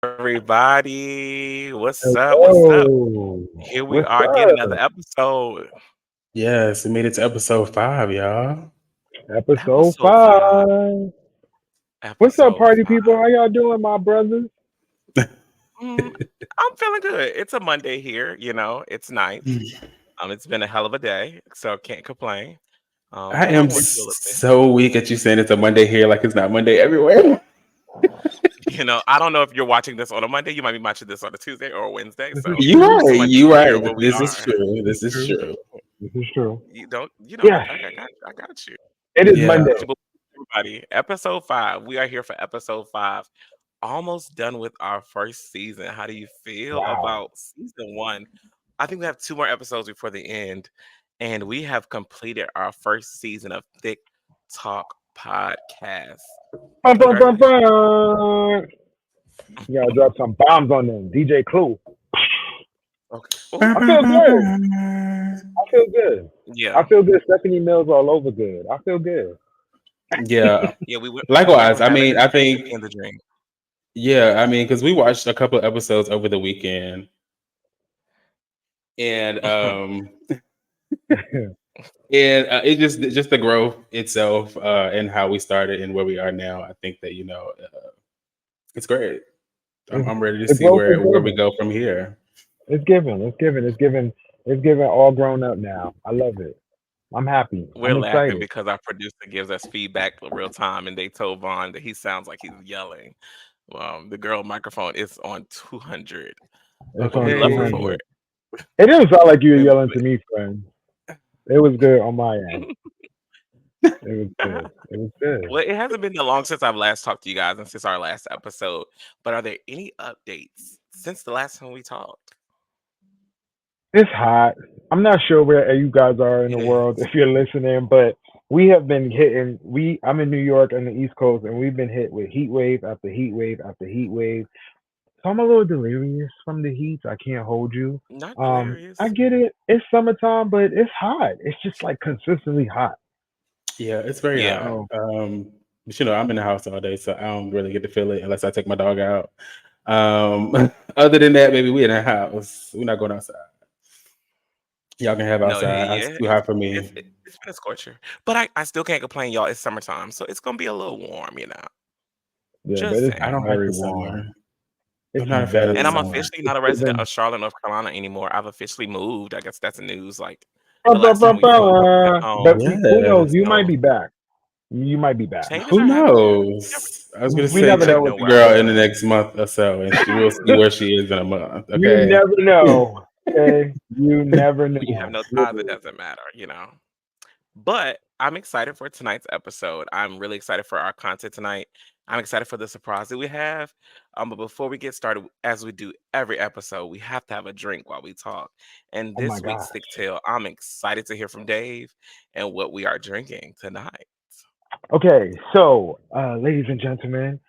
everybody? What's up? What's up? Hello. Here we What's are again, another up? episode. Yes, we made it to episode 5, y'all. Episode Episode five. 5. What's up, Episode party people? five. How y'all doing, my brothers? Mm, I'm feeling good. It's a Monday here, it's nice. It's been a hell of a day, so can't complain. I But I am want you a little bit. so weak at you saying it's a Monday here like it's not Monday everywhere. I don't know if you're watching this on a Monday. You might be watching this on a Tuesday or a Wednesday. This is So You true. just right, want you you to hear right. where we This is are. true. This is This is true. true. This is true. You don't. Yes, I got you. it is Yeah. Monday. Got you. But everybody, episode five. We are here for episode five. Almost done with our first season. How do you feel Wow. about season one? I think we have two more episodes before the end, and we have completed our first season of Thick Talk Podcast. Bum, bum, bum, Congratulations. bum. You gotta drop some bombs on them. DJ Clue. Okay. Oh, I feel good. I feel good. yeah. I feel good. Stephanie Mills all over good. I feel good. Yeah. Yeah, we went Likewise. from I having mean, I the think, Cookie and the Dream. because we watched a couple of episodes over the weekend, and it just the growth itself, and how we started and where we are now. I think that it's great. It's, I'm ready to the see growth is where we given. go from here. It's given. It's given. It's given. It's given. All grown up now. I love it. I'm happy. We're I'm laughing excited. because our producer gives us feedback in real time, and they told Vaughn that he sounds like he's yelling. The girl microphone is on 200. It's We on love her Okay. for 200. It didn't sound like you were yelling it. to me, friend. It was good on my end. It was good. It was good. Well, it hasn't been that long since I've last talked to you guys and since our last episode. But are there any updates since the last time we talked? It's hot. I'm not sure where you guys are in the It world is. if you're listening, but we have been hitting. I'm in New York on the East Coast, and we've been hit with heat wave after heat wave after heat wave. So I'm a little delirious from the heat. I can't hold you. Not I delirious. get it. It's summertime, but it's hot. It's just like consistently hot. Yeah, it's very Yeah. hot. So But I'm in the house all day, so I don't really get to feel it unless I take my dog out. Other than that, maybe we in the house. We're not going outside. Y'all can have No, outside. It's yeah, too hot for me. it's been a scorcher. But I still can't complain, y'all. It's summertime, so it's gonna be a little warm. yeah, but Just it's I saying. don't like very the warm. summer. I'm It's not a fan of very the And I'm warm. summer. officially It's not a resident given. of Charlotte, North Carolina anymore. I've officially moved. I guess that's news. Like the last time we went But home, who knows? Yes. You might so be back. You might be back. changes Who are happening. You never, knows? I was gonna We say never you know check with the know these where I girl in things. the am. next month or so, and we'll see where she is in a month. You Okay. never know. Okay, you never We have know. no ties. It Literally. doesn't matter. But I'm excited for tonight's episode. I'm really excited for our content tonight. I'm excited for the surprise that we have. But before we get started, as we do every episode, we have to have a drink while we talk. And Oh my this week's gosh. Stick Tale, I'm excited to hear from Dave and what we are drinking tonight. Okay, so ladies and gentlemen,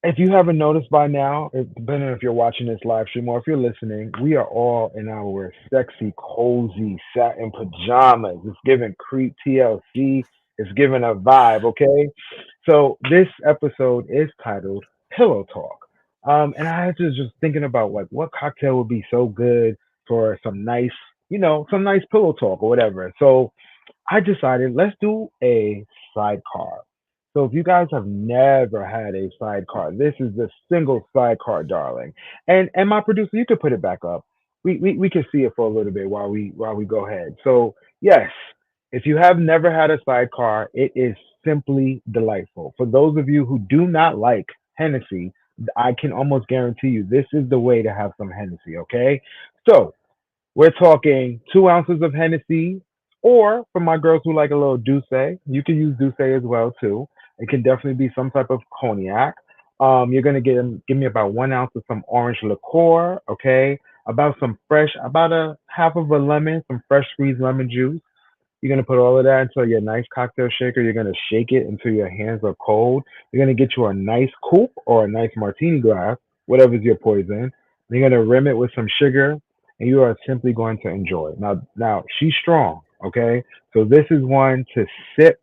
if you haven't noticed by now, depending if you're watching this live stream or if you're listening, we are all in our sexy, cozy satin pajamas. It's giving creep TLC. It's giving a vibe, okay? So this episode is titled Pillow Talk. And I was just thinking about like what cocktail would be so good for some nice, some nice pillow talk or whatever. So I decided let's do a sidecar. So if you guys have never had a sidecar, this is the single sidecar, darling. And my producer, you could put it back up. We can see it for a little bit while we go ahead. So yes, if you have never had a sidecar, it is simply delightful. For those of you who do not like Hennessy, I can almost guarantee you this is the way to have some Hennessy. Okay, so we're talking 2 ounces of Hennessy, or for my girls who like a little Douce, you can use Douce as well too. It can definitely be some type of cognac. You're gonna give me about 1 ounce of some orange liqueur, okay? About a half of a lemon, some fresh squeezed lemon juice. You're gonna put all of that into your nice cocktail shaker. You're gonna shake it until your hands are cold. You're gonna get you a nice coupe or a nice martini glass, whatever's your poison. You're gonna rim it with some sugar, and you are simply going to enjoy. Now she's strong, okay? So this is one to sip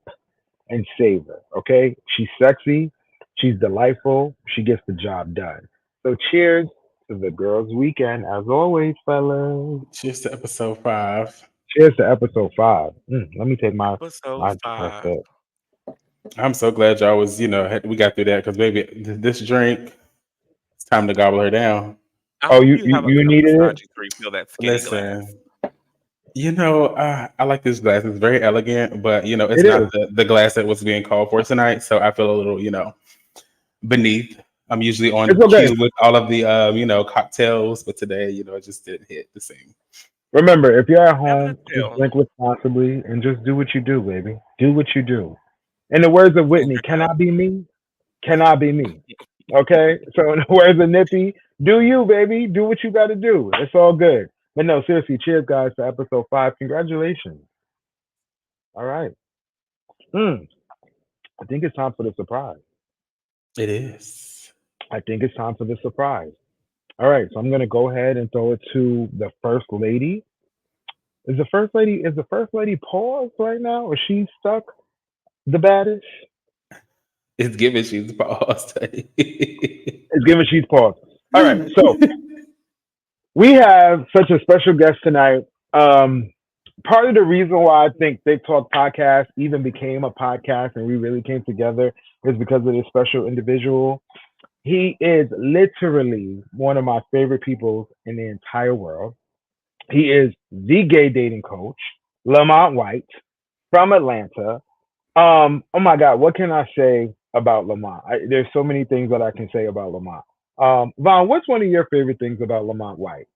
and savor, okay? She's sexy, she's delightful, she gets the job done. So cheers to the girls' weekend, as always, fellas. Cheers to episode 5. Cheers to episode 5. Let me take Episode my first 5. sip. I'm so glad y'all was, we got through that because baby, this drink, it's time to gobble her down. I Oh, hope you you you, have a you cup needed beside it? you to refill that skinny glass. Listen, I like this glass. It's very elegant, but it's It is. not the glass that was being called for tonight. So I feel a little, beneath. I'm usually It's on okay. cue with all of the, cocktails, but today, it just didn't hit the same. Remember, if you're at Never to home, just tell. drink responsibly and just do what you do, baby. Do what you do. In the words of Drink Whitney, your can cup. I be me? Can I be me? Okay? So in the words of Nippy, do you, baby. Do what you got to do. It's all good. But no, seriously, cheers, guys, to episode 5. Congratulations. All right. Hmm. I think it's time for the surprise. It is. I think it's time for the surprise. All right. So I'm going to go ahead and throw it to the first lady. Is the first lady paused right now? Or she stuck the baddest? It's giving she's paused. It's given she's paused. All right. So we have such a special guest tonight. Part of the reason why I think Big Talk Podcast even became a podcast and we really came together is because of this special individual. He is literally one of my favorite people in the entire world. He is the gay dating coach, Lamont White from Atlanta. Oh my God, what can I say about Lamont? There's so many things that I can say about Lamont. Vaughn, what's one of your favorite things about Lamont White?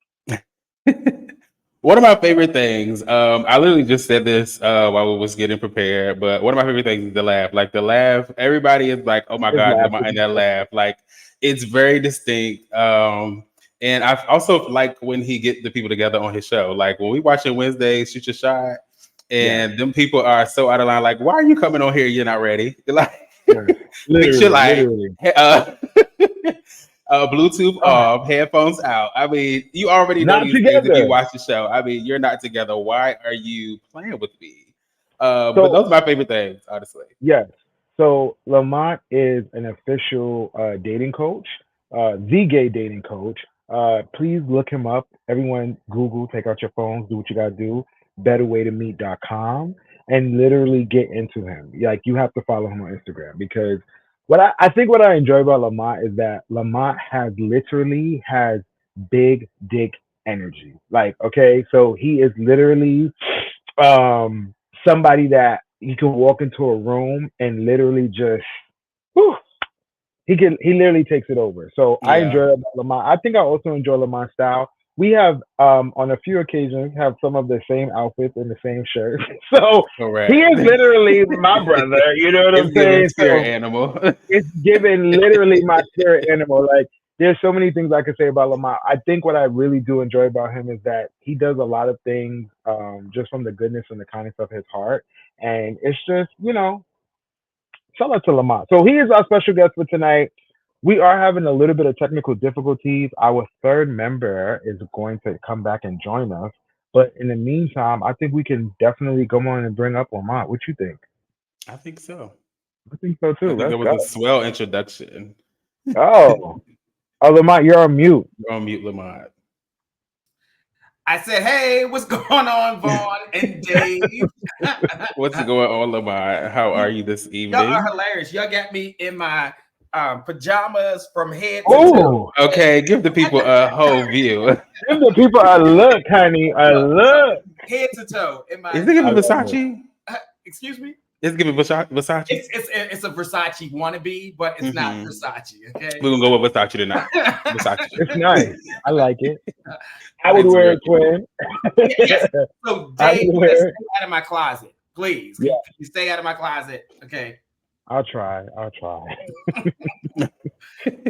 One of my favorite things, I literally just said this while we was getting prepared, but one of my favorite things is the laugh. Like the laugh, everybody is like, "Oh my His God," laugh Lamont, is and that laugh, like it's very distinct. And I also like when he get the people together on his show. Like when we watching Wednesday, Shoot Your Shot, yes, and them people are so out of line. Like, why are you coming on here? You're not ready. Like, yes, picture literally, like, literally. Bluetooth Ah, off, headphones out. I mean, you already know not these things if you together. watch the show. I mean, you're not together. Why are you playing with me? But So those are my favorite things, honestly. yes. So Lamont is an official dating coach, the gay dating coach. Please look him up. Everyone, Google, take out your phones, do what you gotta do. Betterwaytomeet.com and literally get into him. Like you have to follow him on Instagram because I think what I enjoy about Lamont is that Lamont has big dick energy. Like, okay, so he is literally um somebody that you can walk into a room and literally just whew, he literally takes it over. So I Yeah, enjoy about Lamont. I think I also enjoy Lamont's style. We have on a few occasions have some of the same outfits and the same shirts. So he correct. is literally my brother, you know what I'm It's giving saying? spirit So animal. it's given literally my spirit animal. Like there's so many things I could say about Lamont. I think what I really do enjoy about him is that he does a lot of things just from the goodness and the kindness of his heart. And it's just, shout out to Lamont. So he is our special guest for tonight. We are having a little bit of technical difficulties. Our third member is going to come back and join us. But in the meantime, I think we can definitely go on and bring up Lamont. What you think? I think so. I think so I too. think Let's that was go. a swell introduction. Oh, Lamont, you're on mute. You're on mute, Lamont. I said, "Hey, what's going on, Vaughn and Dave? What's going on, Lamont? How are you this Y'all are evening? hilarious. Y'all got me in my pajamas from head to toe. Oh, Okay, give the people a whole view. give the people a look, honey. A Look, look. head to toe in Is my. it I giving love it. Versace? Excuse me. It's giving Versace. It's a Versace wannabe, but it's not Mm-hmm. Versace. Okay. We're gonna go with Versace tonight. Versace. It's nice. I like it. I And would it's wear Real it, cute. twin. yes. So I Dave, would you gotta wear stay it. out of my closet, please. Yeah, Can you stay out of my closet? Okay. I'll try. I'll try.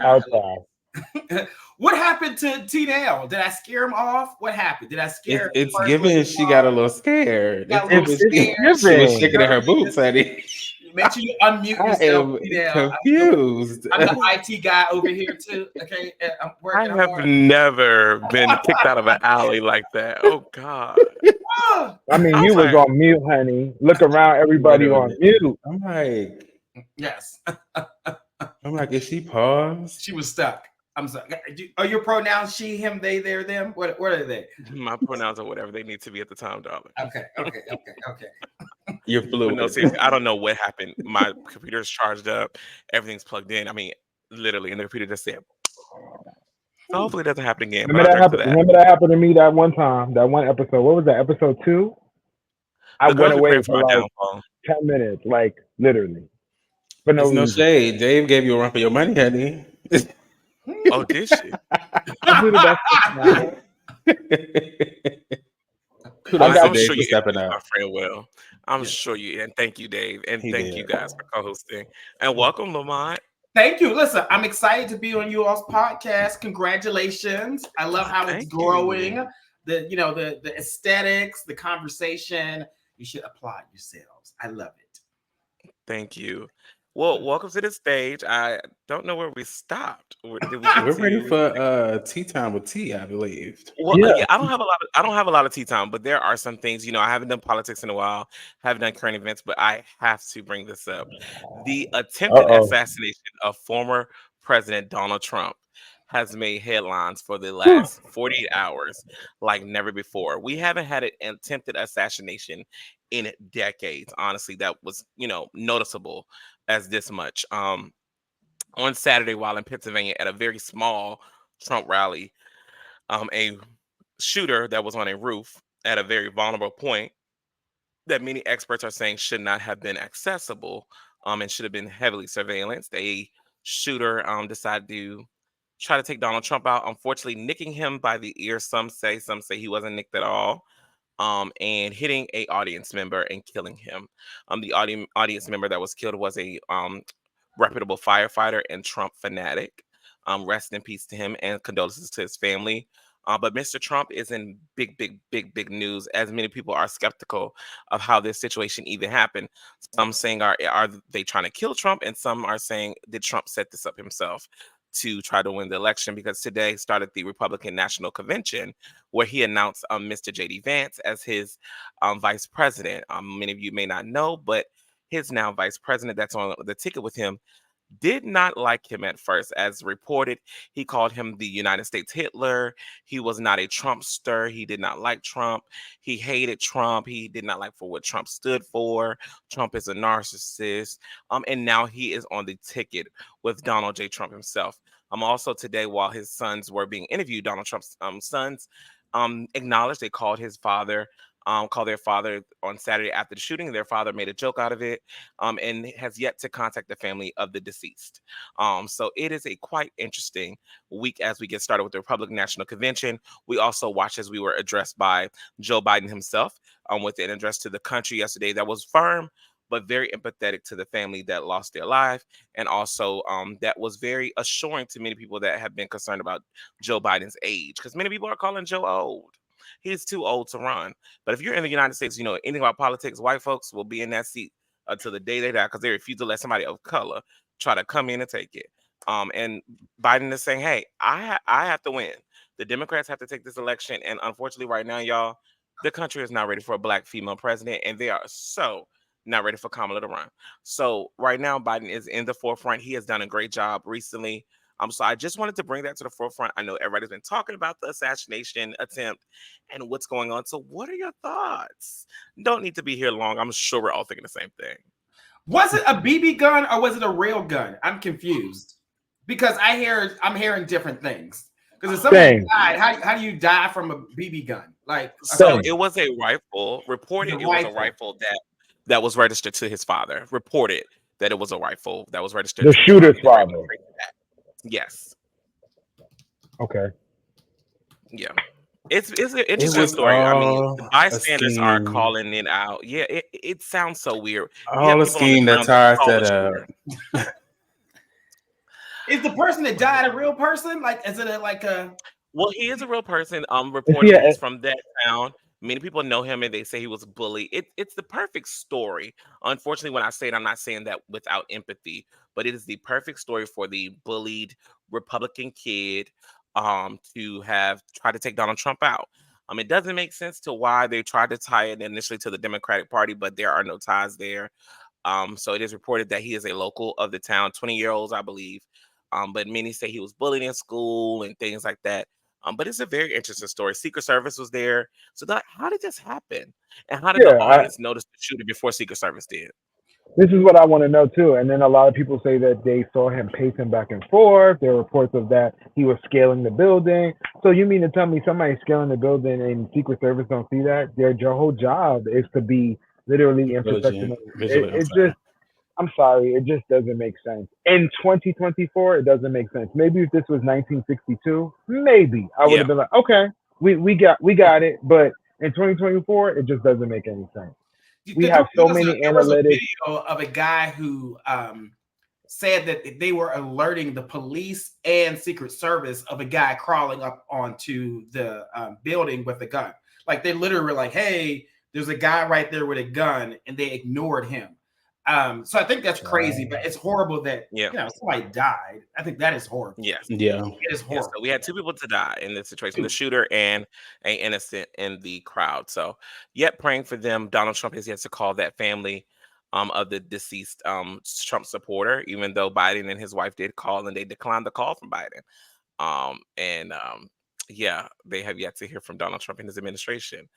I'll try. What happened to T-Nail? Did I scare him off? What happened? Did I scare the It's first lady giving she got a off? little scared. Got It's a little giving It's scared. she was giving. shaking in her boots, Nervous. honey. Make sure you unmute I yourself, am T-Nail. confused. I'm the IT guy over here too. Okay, I'm I working have hard. never been kicked out of an alley like that. Oh God. Ah, I mean, I was you was like, on mute, honey. Look around, everybody on Literally. mute. I'm like, yes, is she paused? she was stuck. I'm sorry. Are your pronouns she, him, they, their, them? What are they? My pronouns are whatever they need to be at the time, darling. Okay. You're But no, fluid. seriously, I don't know what happened. My computer's charged up, everything's plugged in. I mean, literally, and the computer just said. So hopefully it doesn't happen again. But Remember I'll that drink to happened. that. Remember that happened to me that one time. That one episode. What was that? Episode 2. I The went girls be away praying for for my like downfall. 10 minutes, like literally, for no It's no reason. shade. Dave gave you a run for your money, honey. Oh, did she? I do the best I can. I Kudos Well, to I'm got Dave sure for you stepping interviewed my out. friend well. I'm Yeah. sure you, and thank you, Dave, and He thank you did. guys for co-hosting, and welcome, Lamont. Thank you. Listen, I'm excited to be on you all's podcast. Congratulations. I love how it's Thank you. growing. The aesthetics, the conversation. You should applaud yourselves. I love it. Thank you. Well, welcome to the stage. I don't know where we stopped. Did we We're ready continue? for tea time with tea, I believe. Well, yeah. yeah, I don't have a lot of tea time, but there are some things. I haven't done politics in a while, haven't done current events, but I have to bring this up. The attempted Oh. assassination of former President Donald Trump has made headlines for the last 48 hours like never before. We haven't had an attempted assassination in decades, honestly, that was, noticeable as this much. On Saturday, while in Pennsylvania at a very small Trump rally, a shooter that was on a roof at a very vulnerable point that many experts are saying should not have been accessible, and should have been heavily surveillanced. A shooter decided to try to take Donald Trump out, unfortunately nicking him by the ear. Some say he wasn't nicked at all, and hitting a audience member and killing him. The audience member that was killed was a reputable firefighter and Trump fanatic. Rest in peace to him and condolences to his family. But Mr. Trump is in big news, as many people are skeptical of how this situation even happened. Some saying are they trying to kill Trump, and some are saying did Trump set this up himself to try to win the election? Because today started the Republican National Convention, where he announced Mr. J.D. Vance as his vice president. Many of you may not know, but his now vice president that's on the ticket with him did not like him at first. As reported, he called him the United States Hitler. He was not a Trumpster. He did not like Trump. He hated Trump. He did not like for what Trump stood for. Trump is a narcissist. And now he is on the ticket with Donald J. Trump himself. Also today, while his sons were being interviewed, Donald Trump's sons acknowledged they called their father on Saturday after the shooting. Their father made a joke out of it, and has yet to contact the family of the deceased. So it is a quite interesting week as we get started with the Republican National Convention. We also watched as we were addressed by Joe Biden himself, with an address to the country yesterday that was firm but very empathetic to the family that lost their life, and also that was very assuring to many people that have been concerned about Joe Biden's age, because many people are calling Joe old. He's too old to run. But if you're in the United States, you know anything about politics, white folks will be in that seat until the day they die, because they refuse to let somebody of color try to come in and take it. And Biden is saying, "Hey, I have to win. The Democrats have to take this election, and unfortunately, right now, y'all, the country is not ready for a black female president, and they are so not ready for Kamala to run. So right now, Biden is in the forefront. He has done a great job recently. So I just wanted to bring that to the forefront. I know everybody's been talking about the assassination attempt and what's going on. So what are your thoughts? Don't need to be here long. I'm sure we're all thinking the same thing. Was it a BB gun or was it a real gun? I'm confused because I'm hearing different things. Because if somebody Same. died, how do you die from a BB gun? Like So Same. it was a rifle. the Reported it was a rifle. rifle that was registered to his father. Reported that it was a rifle that was registered The to his shooter's father. They were able to father. trace it back. Yes. Okay. Yeah. It's an It interesting was story. I mean, the all a bystanders are scheme. calling it out. Yeah, it sounds so weird. You have All a people on the scheme that ground that Ty call set the up. shooter. Is the person that died a real person? Like, is it like a? Well, he is a real person. Is he Reportedly, he's from that town. Many people know him, and they say he was bullied. It's the perfect story. Unfortunately, when I say it, I'm not saying that without empathy, but it is the perfect story for the bullied Republican kid, to have tried to take Donald Trump out. It doesn't make sense to why they tried to tie it initially to the Democratic Party, but there are no ties there. So it is reported that he is a local of the town, 20 year olds, I believe. But many say he was bullied in school and things like that. But it's a very interesting story. Secret Service was there. So how did this happen? And how did the Yeah, audience notice the shooter before Secret Service did? this is what I want to know too. And then a lot of people say that they saw him pacing back and forth. There are reports of that he was scaling the building. So you mean to tell me somebody scaling the building and Secret Service don't see that? Their whole job is to be literally intersectional. Visually, I'm It sorry. just, I'm sorry, it just doesn't make sense. In 2024, it doesn't make sense. Maybe if this was 1962, maybe I would Yeah. have been like, okay, we got it. But in 2024, it just doesn't make any sense. We have There so was a many there was a analytics. video of a guy who said that they were alerting the police and Secret Service of a guy crawling up onto the building with a gun. Like they literally were like, "Hey, there's a guy right there with a gun," and they ignored him. So I think that's crazy, but it's horrible that Yeah. somebody died. I think that is horrible. Yes. Yeah. It is Yes. horrible. So we had two people to die in this situation: the Two. shooter and an innocent in the crowd. So, yet praying for them. Donald Trump has yet to call that family of the deceased Trump supporter, even though Biden and his wife did call and they declined the call from Biden. And yeah, they have yet to hear from Donald Trump and his administration.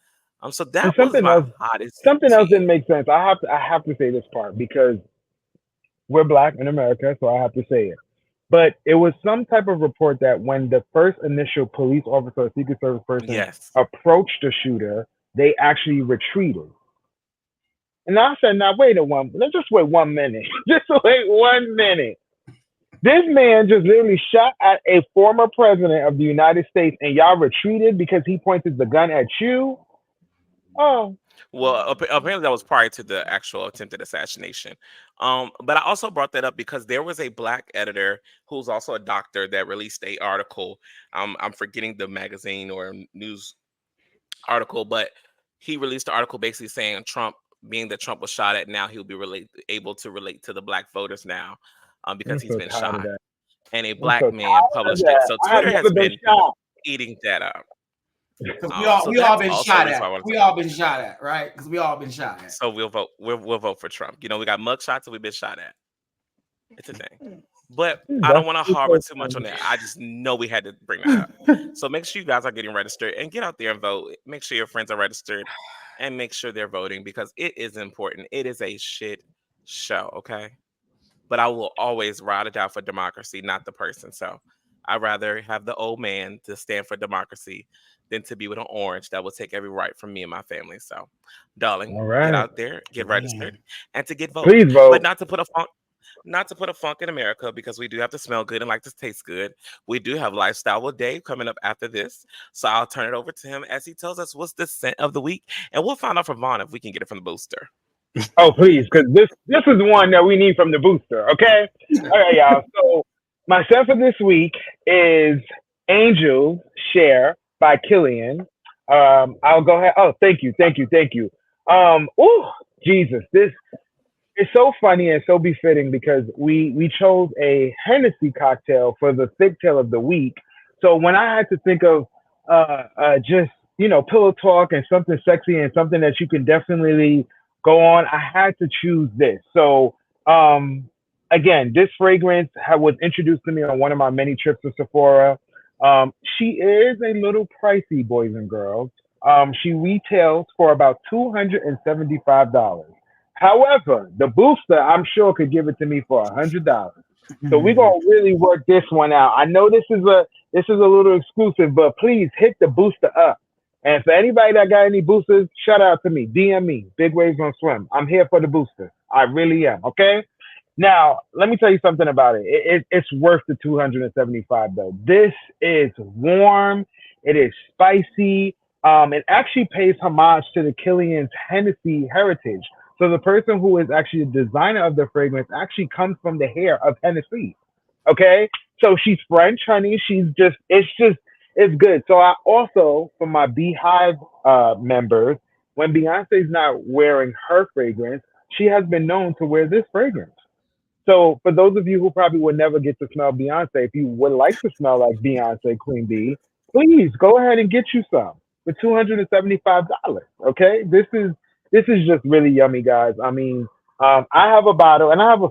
So And that was my hottest something else tea. didn't make sense. I have to say this part because we're black in America, so I have to say it. But it was some type of report that when the first initial police officer or Secret Service person Yes. approached the shooter, they actually retreated. And I said, now wait a one, let's just wait 1 minute. Just wait 1 minute. This man just literally shot at a former president of the United States and y'all retreated because he pointed the gun at you? Oh, Well, apparently that was prior to the actual attempted assassination. But I also brought that up because there was a black editor who's also a doctor that released a article. I'm forgetting the magazine or news article, but he released an article basically saying Trump, being that Trump was shot at, now he'll be able to relate to the black voters now, because I'm he's so been tired of shot. that. And a I'm so black man tired of published it. that. So I have Twitter has never been been shot. eating that up. Because So we all that's been also a shot reason why I at. wanted We to. all been shot at, right? Because we all been shot at. So we'll vote. We'll vote for Trump. We got mug shots and we've been shot at. It's a thing. But I don't That's want to harbor so too much on funny. that. I just know we had to bring that up. So make sure you guys are getting registered and get out there and vote. Make sure your friends are registered and make sure they're voting because it is important. It is a shit show, okay? But I will always ride it out for democracy, not the person. So I'd rather have the old man to stand for democracy than to be with an orange that will take every right from me and my family. So, darling, All get right. out there, get registered, Man. and to get voting. Please But vote. not to put a funk in America because we do have to smell good and like to taste good. We do have lifestyle with Dave coming up after this. So I'll turn it over to him as he tells us what's the scent of the week. And we'll find out from Vaughn if we can get it from the booster. Oh, please, because this is one that we need from the booster. Okay. All right, y'all. So my set for this week is Angels Share by Killian. I'll go ahead. Oh, thank you. Oh, Jesus, this it's so funny and so befitting because we chose a Hennessy cocktail for the thick tail of the week. So when I had to think of just pillow talk and something sexy and something that you can definitely go on, I had to choose this. So again, this fragrance was introduced to me on one of my many trips to Sephora. She is a little pricey, boys and girls. She retails for about $275. However, the booster, I'm sure, could give it to me for $100. So we're gonna really work this one out. I know this is a little exclusive, but please hit the booster up. And for anybody that got any boosters, shout out to me. DM me. Big Waves on Swim. I'm here for the booster. I really am. Okay. Now, let me tell you something about it. It's worth the 275 though. This is warm. It is spicy. It actually pays homage to the Killian's Hennessy heritage. So the person who is actually the designer of the fragrance actually comes from the hair of Hennessy. Okay, so she's French, honey. It's good. So I also, for my Beehive members, when Beyonce's not wearing her fragrance, she has been known to wear this fragrance. So for those of you who probably would never get to smell Beyonce, if you would like to smell like Beyonce, Queen Bee, please go ahead and get you some for $275. Okay, this is just really yummy, guys. I mean, I have a bottle, and I have a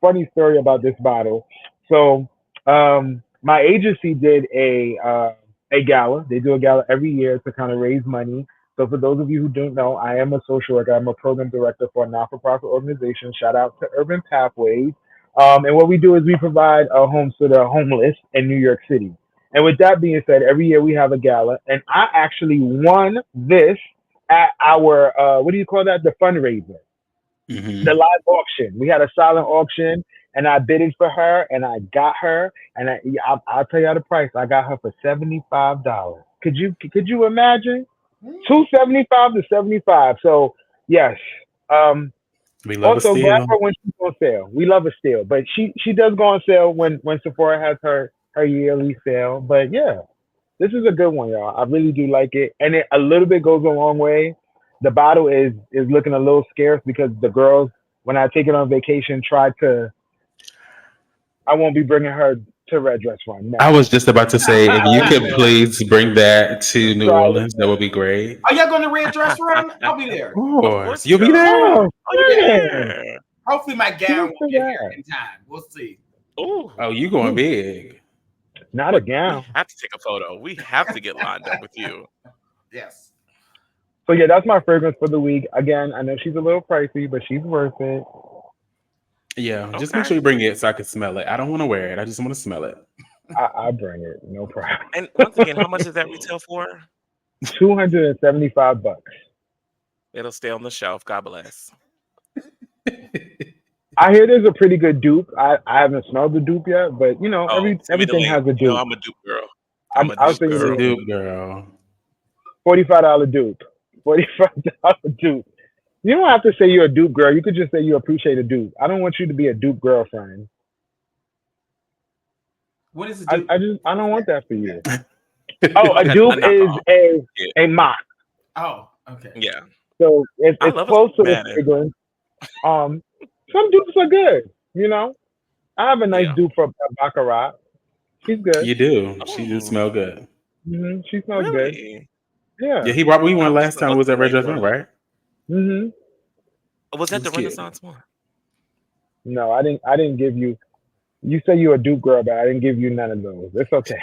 funny story about this bottle. So My agency did a gala. They do a gala every year to kind of raise money. So for those of you who don't know, I am a social worker. I'm a program director for a not-for-profit organization. Shout out to Urban Pathways. And what we do is we provide homes to the homeless in New York City. And with that being said, every year we have a gala, and I actually won this at our what do you call that? The fundraiser, the Hmm. live auction. We had a silent auction, and I bidded for her, and I got her, and I'll tell you the price. I got her for $75. Could you imagine? Mm. 275 to 75. So yes. Um, We love a Also grab steal. her when she's on sale. We love a steal, but she does go on sale when Sephora has her yearly sale. But yeah, this is a good one, y'all. I really do like it, and a little bit goes a long way. The bottle is looking a little scarce because the girls, when I take it on vacation, try to. I won't be bringing her to Red Dress Run. I No, was just about to say, if you could please bring that to New try it. Orleans, that would be great. Are y'all going to Red Dress Run? I'll be there. Of Of course. course You'll we be are. there? Oh, Oh, you'll be Yeah. man, there. Hopefully my gown cheers will to get here that. in time. We'll see. Ooh, Oh, you going Hmm, big. not a we gown. have to take a photo. We have to get lined up with you. Yes. So yeah, that's my fragrance for the week. Again, I know she's a little pricey, but she's worth it. Yeah, just make Okay. sure you bring it so I can smell it. I don't want to wear it. I just want to smell it. I bring it, no problem. And once again, how much does that retail for? $275. It'll stay on the shelf. God bless. I hear there's a pretty good dupe. I haven't smelled the dupe yet, but Oh, send me the everything link. has a You know dupe. I'm a dupe girl. I'm a I'll dupe send you She's the a girl. link. dupe girl. $45 dupe. $45 dupe. You don't have to say you're a dupe girl. You could just say you appreciate a dupe. I don't want you to be a dupe girlfriend. What is it I, do? I just I What's don't that? want that for Yeah. you. Oh, a A dupe is knockoff. Yeah. a mock. Oh, okay. Yeah. So I it's love a close Steve to the Madden. fragrance. Um, some dupes are good. I have a nice Yeah. dupe for Baccarat. She's good. You do. She do Oh, smell good. She smells good. really? Yeah, Yeah. he brought me I one was just last gonna time. go We to was the at Red Dress regular. Run, right? hmm Was It that was the cute. Renaissance one? No, I didn't give you. You say you're a dupe girl, but I didn't give you none of those. It's okay.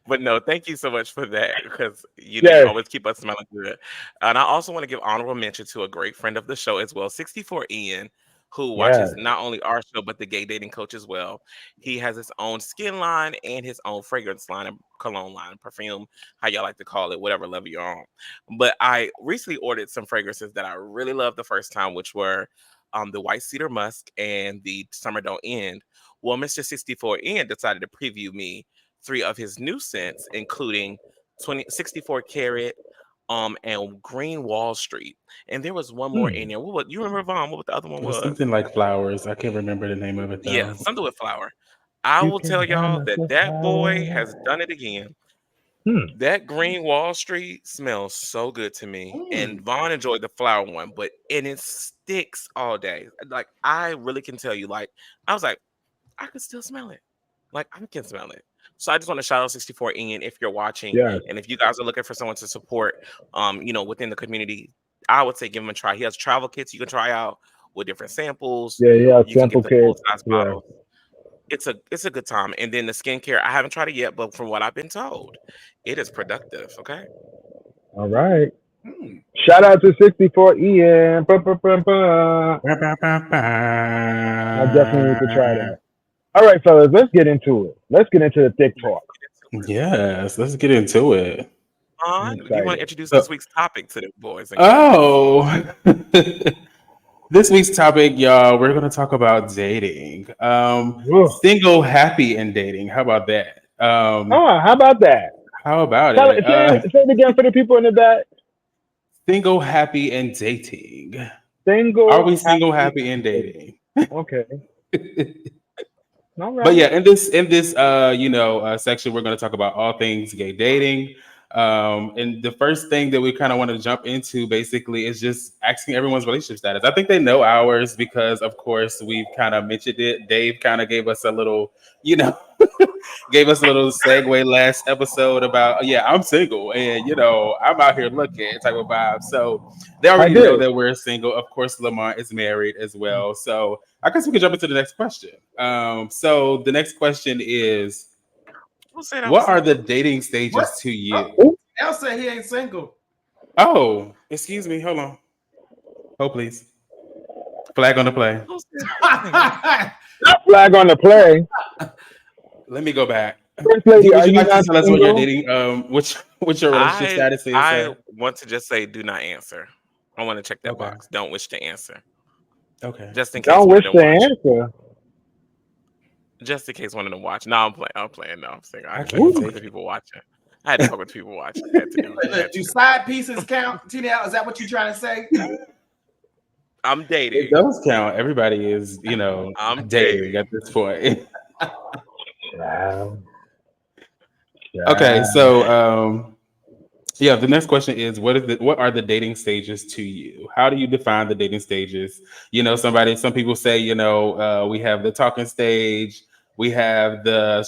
But no, thank you so much for that because you Yes. always keep us smelling good. And I also want to give honorable mention to a great friend of the show as well, 64 Ian, who Yes. watches not only our show but the Gay Dating Coach as well. He has his own skin line and his own fragrance line and cologne line, perfume, how y'all like to call it, whatever level you're on. But I recently ordered some fragrances that I really loved the first time, which were the White Cedar Musk and the Summer Don't End. Well, Mr. 64 Ian decided to preview me three of his new scents, including 64 Carat, and Green Wall Street. And there was one more Hmm. in there. You remember, Vaughn, what the other one It was was? something like flowers. I can't remember the name of it Yeah, though. something with flower. I You will can tell y'all promise that a that boy flower. has done it again. Hmm. That Green Wall Street smells so good to me. And Mm. Vaughn enjoyed the flower one, but and it sticks all day. Like I really can tell you, like I was like, I can still smell it. Like I can smell it. So I just want to shout out 64 Ian if you're watching Yes. and if you guys are looking for someone to support within the community, I would say give him a try. He has travel kits you can try out with different samples. Yeah. Yeah. You can get Sample the full kit. size Yeah. bottles. It's a good time. And then the skincare, I haven't tried it yet, but from what I've been told, it is productive. Okay. All right. Mm. Shout out to 64 Ian. Ba, ba, ba, ba. Ba, ba, ba, I definitely need to try ba. that. All right, fellas, let's get into it. Let's get into the thick Let's talk. get into it. Yes, let's get into it. I'm On, do you want to excited. introduce So, this week's topic to the boys and girls? oh, this week's topic, y'all, we're going to talk about dating. Ugh. Single, happy, and dating. How about that? Oh, how about that? How about Tell it? it, say it again for the people in the back. Single, happy, and dating. Are Single, we single, happy, happy, and and dating? okay. All But right. yeah, in this section, we're going to talk about all things gay dating. And the first thing that we kind of want to jump into basically is just asking everyone's relationship status. I think they know ours because, of course, we've kind of mentioned it. Dave kind of gave us a little, you know, gave us a little segue last episode about yeah, I'm single and I'm out here looking type of vibe. So they I already know did. that we're single. Of course, Lamont is married as well. So I guess we can jump into the next question. So the next question is, Who said I was what are the single? dating What? stages to Oh, you? Ooh, L said he ain't single. Oh, excuse me. Hold on. Hold please. Flag on the play. Who said I was single? that flag on the play. Let me go back. First D, lady, would are you you like to not tell us what you're single? dating? What your relationship I status is, I sir? want to just say do not answer. I want to check that Okay. box. Don't wish to answer. Okay. Just in case Don't one of wish them to watch. answer. Just in case one of them watch. No, I'm playing. I'm playing. No, I'm saying I I had to can't Ooh, fuck with take the it. people watching. I had to fuck with the people watching. Had to do. Had Do to. side pieces count, TDL? Is that what you're trying to say? I'm It dating. does count. Everybody is, I'm dating dating. at this point. child, Okay, child. so yeah, the next question is what are the dating stages to you? How do you define the dating stages? Some people say, we have the talking stage, we have the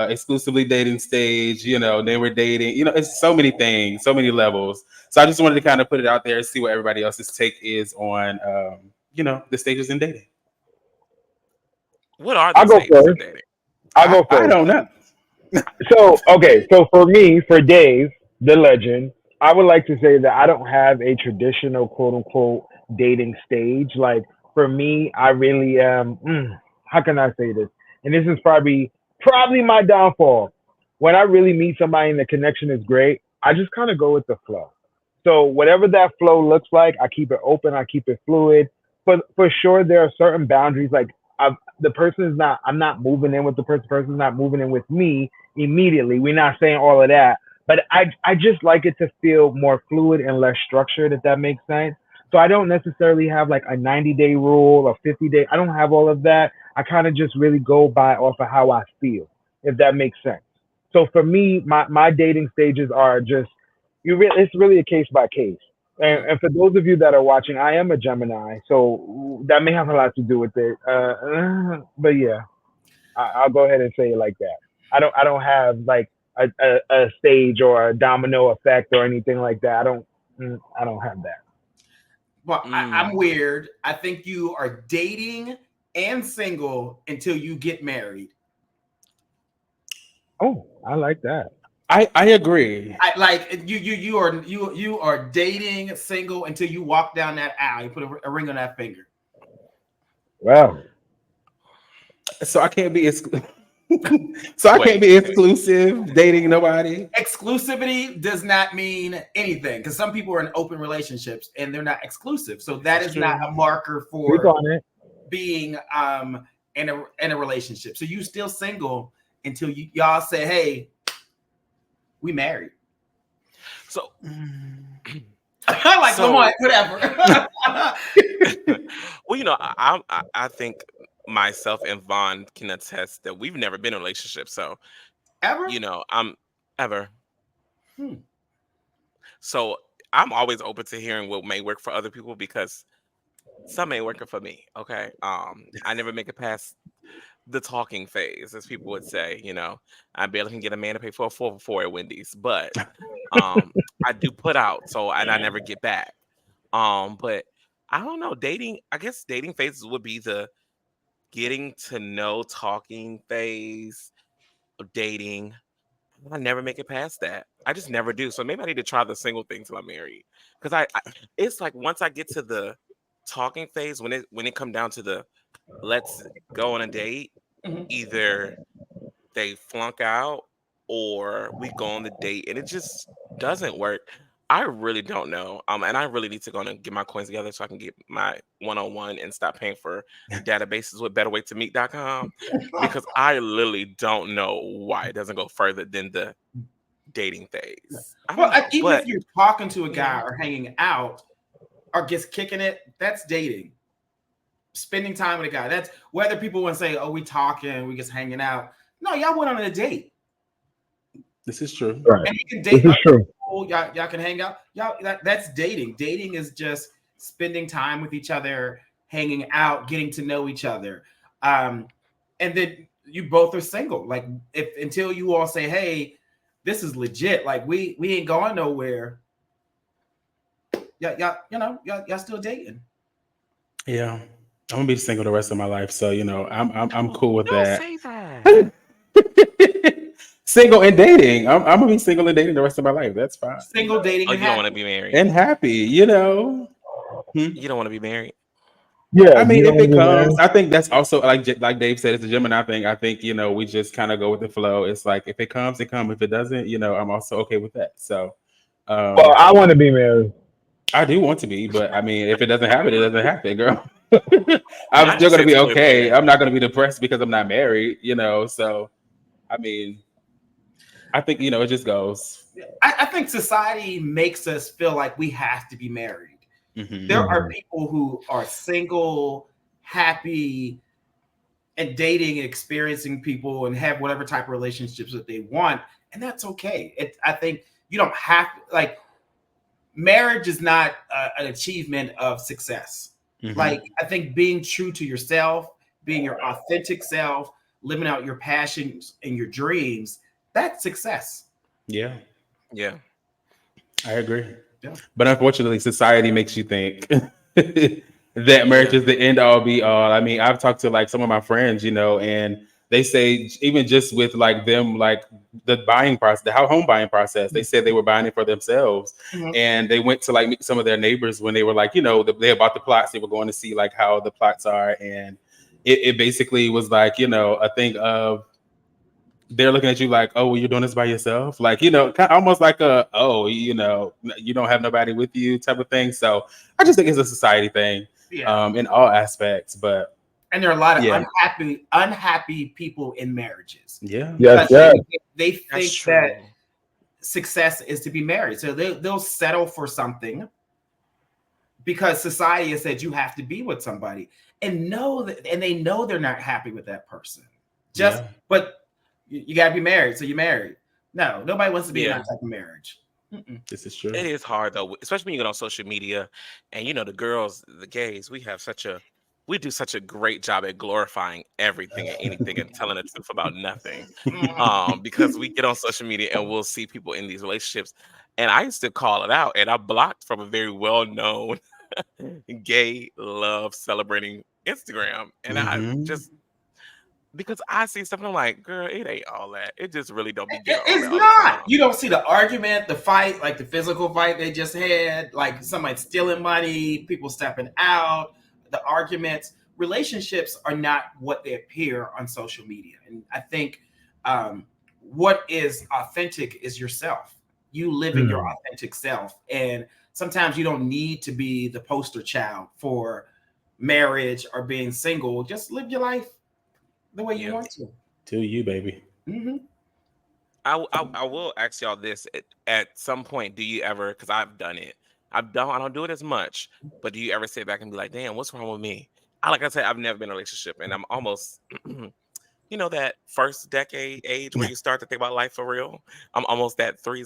exclusively dating stage, then we're dating, it's so many things, so many levels. So I just wanted to kind of put it out there and see what everybody else's take is on the stages in dating. What are the I'll go stages in first. dating? I'll I, go I first. don't know. So, okay, so for me, for Dave, the legend, I would like to say that I don't have a traditional quote unquote dating stage. Like for me, I really am. How can I say this? And this is probably my downfall. When I really meet somebody and the connection is great, I just kind of go with the flow. So whatever that flow looks like, I keep it open. I keep it fluid. But for sure, there are certain boundaries. Like the person is not. I'm not moving in with the person. The person's not moving in with me immediately. We're not saying all of that, but I just like it to feel more fluid and less structured, if that makes sense. So I don't necessarily have like a 90-day rule or 50-day. I don't have all of that. I kind of just really go by off of how I feel, if that makes sense. So for me, my dating stages are just it's really a case by case. Mm. And for those of you that are watching, I am a Gemini, so that may have a lot to do with it. But yeah, I'll go ahead and say it like that. I don't have like a stage or a domino effect or anything like that. I don't have that. Well, I'm Mm. weird. I think you are dating and single until you get married. Oh, I like that. I agree. I like you are dating single until you walk down that aisle. You put a ring on that finger. Well, So I can't be so I can't Wait. be exclusive dating nobody. Exclusivity does not mean anything because some people are in open relationships and they're not exclusive. So that This is is not true. a marker speak for on it. being in a relationship. So you still single until y'all say, "Hey, we married." So Like so Lamont, whatever. well, I think myself and Vaughn can attest that we've never been in a relationship. So, Ever? I'm ever. Hmm. So I'm always open to hearing what may work for other people because some ain't working for me. Okay. I never make it past the talking phase, as people would say. I barely can get a man to pay for a 4 for 4 at Wendy's, but um, I do put out, so and I never get back. But I don't know. Dating, I guess dating phases would be the getting to know talking phase of dating. I never make it past that. I just never do. So maybe I need to try the single thing till I'm married. Because it's like once I get to the talking phase, when it come down to the let's go on a date, Mhm. either they flunk out or we go on the date and it just doesn't work. I really don't know. And I really need to go and get my coins together so I can get my one-on-one and stop paying for databases with betterwaytomeet.com because I literally don't know why it doesn't go further than the dating phase. I Well, don't know. even But if you're talking to a yeah. guy or hanging out or just kicking it, that's dating. Spending time with a guy. That's whether people want to say, "Oh, we talking, we just hanging out." No, y'all went on a date, This is true. Right. and you can This date is other true. people. Y'all can hang out. That's dating. Dating is just spending time with each other, hanging out, getting to know each other. Um, and then you both are single. Like if until you all say, hey, this is legit, like we ain't going nowhere. Y'all still dating. Yeah, I'm gonna be single the rest of my life, so I'm cool with Don't that. say that. Single and dating. I'm gonna be single and dating the rest of my life. That's fine, Single, dating, Oh, and you don't want to happy. be married. and happy. Hmm? You don't want to be married. Yeah, I you mean, don't if want it to be comes, married. I think that's also like Dave said, it's a Gemini thing. I think we just kind of go with the flow. It's like if it comes, it comes. If it doesn't, I'm also okay with that. So, Well, um, I want to be married. I do want to be, but I mean, if it doesn't happen, it doesn't happen, girl. I'm I still just gonna said be single and okay. dating. I'm not gonna be depressed because I'm not married. So I mean, I think it just goes. I think society makes us feel like we have to be married. Hmm. There are Mhm. people who are single, happy, and dating and experiencing people and have whatever type of relationships that they want, and that's okay. I think you don't have to, like, marriage is not an achievement of success. Hmm. Like, I think being true to yourself, being your authentic self, living out your passions and your dreams, that's success. Yeah, Yeah. I agree. Yeah. But unfortunately, society makes you think that marriage Yeah. is the end all be all. I mean, I've talked to like some of my friends, and they say even just with like them, like the buying process, the home buying process, they said they were buying it for themselves, Mhm. and they went to like meet some of their neighbors when they were like, they had bought the plots, they were going to see like how the plots are, and it basically was like, a thing of they're looking at you like, oh, well, you're doing this by yourself, like almost like you don't have nobody with you type of thing. So I just think it's a society thing, Yeah. in all aspects. But And there are a lot of yeah, unhappy people in marriages yeah, Yes, because yes. they That's think that true. success is to be married. So they'll settle for something because society has said you have to be with somebody, and they know they're not happy with that person. Just yeah. but you got to be married, so you're married. No, nobody wants to be in that Yeah. type of marriage. Mm-mm. This is true. It is hard though, especially when you get on social media and the girls, the gays, we do such a great job at glorifying everything and anything and telling the truth about nothing. Mhm. Because we get on social media and we'll see people in these relationships. And I used to call it out and I blocked from a very well-known gay love celebrating Instagram. And I Hmm. just because I see stuff and I'm like, girl, it ain't all that. It just really don't be giving all It's that all the not. time. You don't see the argument, the fight, like the physical fight they just had, like somebody stealing money, people stepping out, the arguments. Relationships are not what they appear on social media. And I think what is authentic is yourself. You living your Mm. authentic self. And sometimes you don't need to be the poster child for marriage or being single. Just live your life the way you Yeah. want to. To you, baby. Hmm. I will ask y'all this at some point. Do you ever? Because I've done it. I don't do it as much, but do you ever sit back and be like, "Damn, what's wrong with me?" Like I said, I've never been in a relationship, and I'm almost, that first decade age where you start to think about life for real. I'm almost that 30,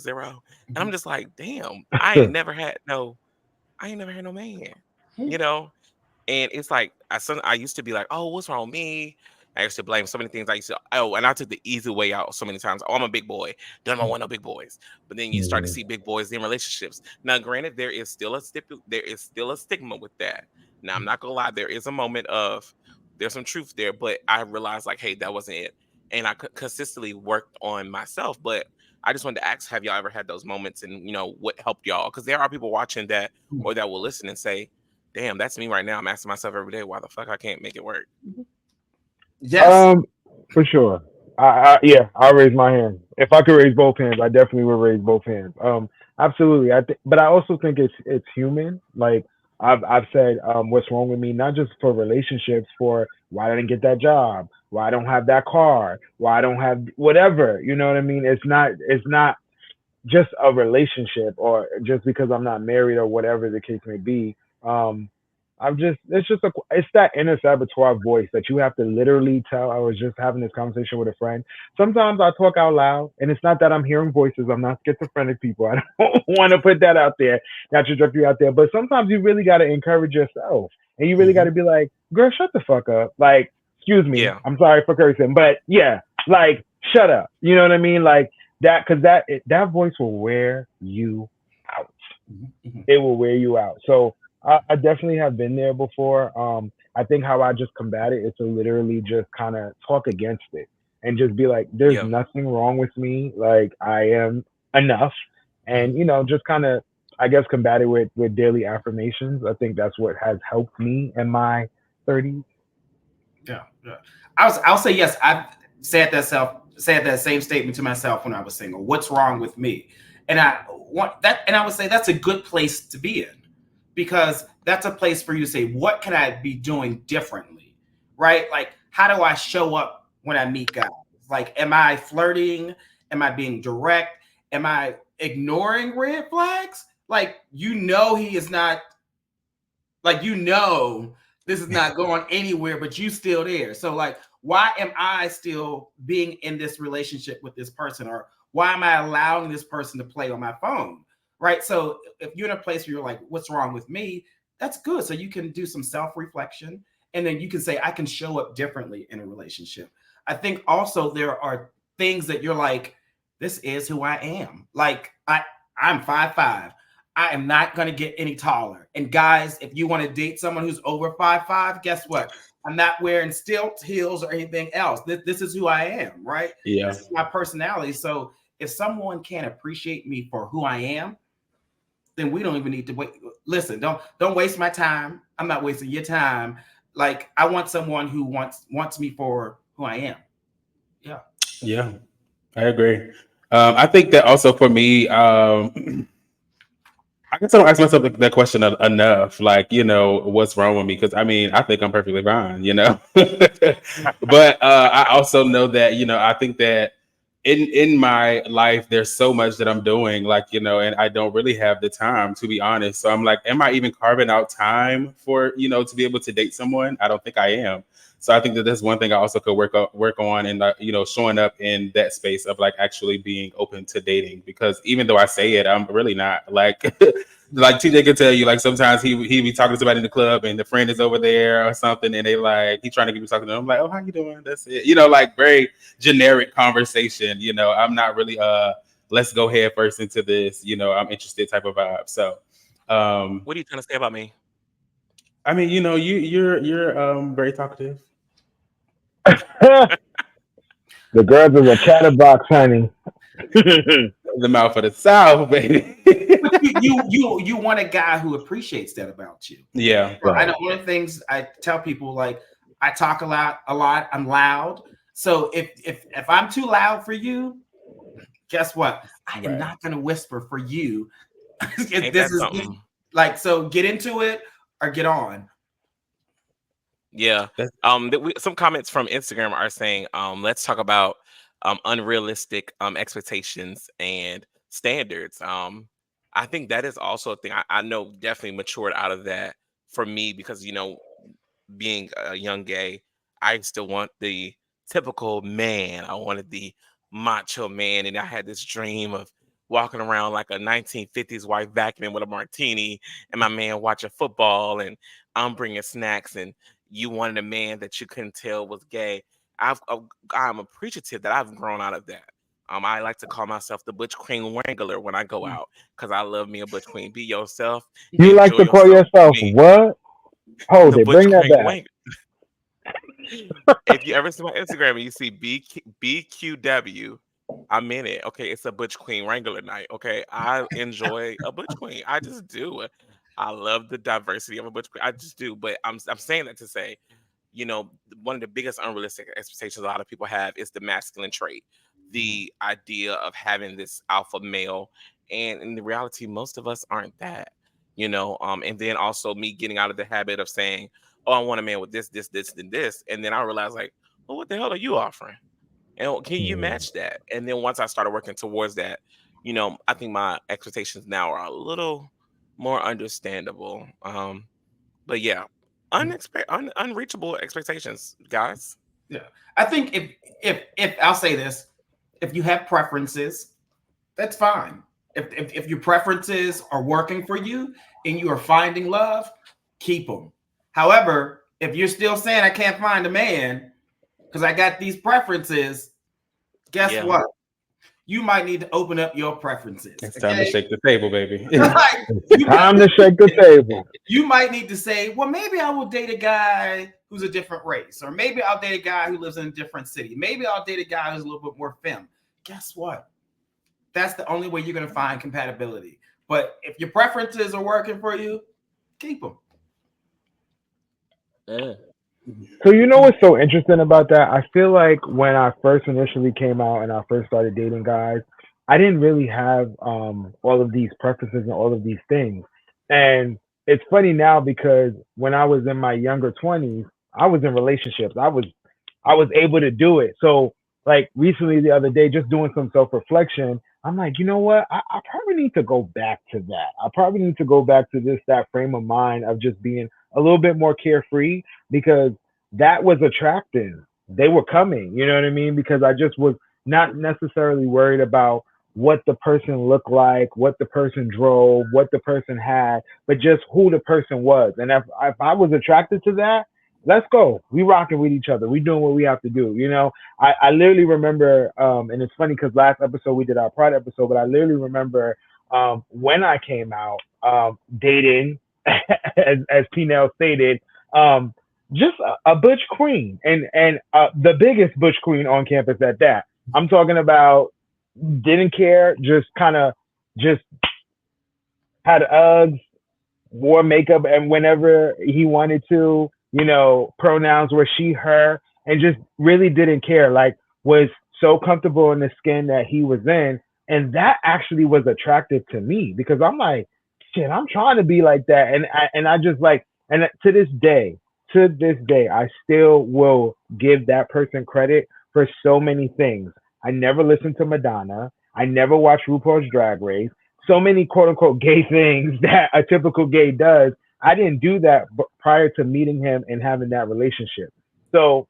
and I'm just like, "Damn, I ain't never had no man," you know. And it's like I used to be like, "Oh, what's wrong with me?" I used to blame so many things. And I took the easy way out so many times. Oh, I'm a big boy. Don't want no big boys. But then you start to Mhm. see big boys in relationships. Now, granted, there is still a stigma with that. Now, I'm not gonna lie, there is a moment of there's some truth there, but I realized like, hey, that wasn't it. And I consistently worked on myself. But I just wanted to ask, have y'all ever had those moments and what helped y'all? Because there are people watching that or that will listen and say, damn, that's me right now. I'm asking myself every day, why the fuck I can't make it work? Yes. Um, for sure. Yeah, I'll raise my hand. If I could raise both hands, I definitely would raise both hands. Absolutely. But I also think it's human. Like I've said, what's wrong with me? Not just for relationships, for why I didn't get that job, why I don't have that car, why I don't have whatever. You know what I mean? It's not just a relationship or just because I'm not married or whatever the case may be. Um, it's that inner saboteur voice that you have to literally tell. I was just having this conversation with a friend. Sometimes I talk out loud, and it's not that I'm hearing voices. I'm not schizophrenic, people. I don't want to put that out there, not to drift you out there. But sometimes you really got to encourage yourself, and you really got Hmm. to be like, "Girl, shut the fuck up!" Like Excuse me. Yeah. I'm sorry for cursing, but yeah, like shut up. You know what I mean? Like that, because that voice will wear you out. Mhm, mhm. It will wear you out. So I definitely have been there before. I think how I just combat it is to literally just kind of talk against it and just be like, "There's Yeah. nothing wrong with me. Like I am enough," Mhm. and just kind of, I guess, combat it with daily affirmations. I think that's what has helped me in my 30s. Yeah, yeah. I'll say yes. I've said that same statement to myself when I was single. What's wrong with me? And I want that, and I would say that's a good place to be in, because that's a place for you to say, what can I be doing differently, right? Like, how do I show up when I meet guys? Like, am I flirting? Am I being direct? Am I ignoring red flags? Like, he is not, like, this is not going anywhere, but you still there. So like, why am I still being in this relationship with this person? Or why am I allowing this person to play on my phone? Right. So if you're in a place where you're like, what's wrong with me? That's good. So you can do some self-reflection, and then you can say, I can show up differently in a relationship. I think also there are things that you're like, this is who I am. Like, I'm 5'5". I am not going to get any taller. And guys, if you want to date someone who's over 5'5", guess what? I'm not wearing stilts, heels, or anything else. This is who I am, right? Yeah. This is my personality. So if someone can't appreciate me for who I am, then we don't even need to wait. Listen, don't waste my time. I'm not wasting your time. Like, I want someone who wants me for who I am. Yeah. Yeah, I agree. I think that also for me, I guess I don't ask myself that question enough. Like, what's wrong with me? Because I mean, I think I'm perfectly fine. But I also know that I think that in my life, there's so much that I'm doing, like and I don't really have the time, to be honest. So I'm like, am I even carving out time for to be able to date someone? I don't think I am. So I think that that's one thing I also could work on, and showing up in that space of like actually being open to dating, because even though I say it, I'm really not like like TJ could tell you, like sometimes he be talking to somebody in the club and the friend is over there or something, and they like he trying to get me talking to them. I'm like, oh, how you doing? That's it. Like very generic conversation. I'm not really let's go head first into this. I'm interested type of vibe. So What are you trying to say about me? I mean, you're very talkative. The girls is a chatterbox, honey. The mouth of the South, baby. But you want a guy who appreciates that about you. Yeah. So I Right. know one of the things I tell people, like, I talk a lot. I'm loud. So if I'm too loud for you, guess what? I am Right. not going to whisper for you. Ain't this that is something? like, so get into it or get on. Yeah. That's Some comments from Instagram are saying, let's talk about unrealistic expectations and standards. I think that is also a thing. I know definitely matured out of that for me because being a young gay, I still want the typical man. I wanted the macho man, and I had this dream of walking around like a 1950s white vacuuming with a martini, and my man watching football, and I'm bringing snacks, and you wanted a man that you couldn't tell was gay. I'm appreciative that I've grown out of that. I like to call myself the Butch Queen Wrangler when I go out because I love me a Butch Queen. Be yourself, You like enjoy to call yourself. Be yourself me. what? Hold The it. Butch Bring that Queen back. Wrangler. If you ever see my Instagram and you see BQW, I'm in it. Okay, it's a Butch Queen Wrangler night. Okay, I enjoy a Butch Queen. I just do. I love the diversity of a Butch Queen. I just do. But I'm saying that to say, one of the biggest unrealistic expectations a lot of people have is the masculine trait, Mhm. the idea of having this alpha male, and in the reality, most of us aren't that. And then also me getting out of the habit of saying, oh, I want a man with this, this, this, and this. And then I realized, like, well, what the hell are you offering? And can you Mm. match that? And then once I started working towards that, I think my expectations now are a little more understandable. But yeah, unreachable expectations, guys. Yeah. I think if I'll say this, if you have preferences, that's fine. If your preferences are working for you and you are finding love, keep them. However, if you're still saying I can't find a man, because I got these preferences. Guess Yeah. what? You might need to open up your preferences. It's time to shake the table, baby. Like, Time to shake the table. you might need to say, well, maybe I will date a guy who's a different race, or maybe I'll date a guy who lives in a different city. Maybe I'll date a guy who's a little bit more femme. Guess what? That's the only way you're going to find compatibility. But if your preferences are working for you, keep them. So you know what's so interesting about that? I feel like when I first initially came out and I first started dating guys, I didn't really have all of these preferences and all of these things. And it's funny now because when I was in my younger 20s, I was in relationships. I was able to do it. So like recently the other day, just doing some self reflection, I'm like, you know what? I probably need to go back to that. I probably need to go back to that frame of mind of just being a little bit more carefree because that was attractive. They were coming, you know what I mean? Because I just was not necessarily worried about what the person looked like, what the person drove, what the person had, but just who the person was. And if I was attracted to that, let's go. We rocking with each other. We doing what we have to do. You know, I literally remember, and it's funny because last episode we did our Pride episode, but I literally remember when I came out dating, as P-Nell stated, just a butch queen, and the biggest butch queen on campus at that. I'm talking about didn't care, just kind of just had Uggs, wore makeup and whenever he wanted to, pronouns were she, her, and just really didn't care. Like was so comfortable in the skin that he was in. And that actually was attractive to me because I'm like, shit, I'm trying to be like that. And I just like, and to this day, I still will give that person credit for so many things. I never listened to Madonna. I never watched RuPaul's Drag Race. So many quote unquote gay things that a typical gay does. I didn't do that prior to meeting him and having that relationship. So,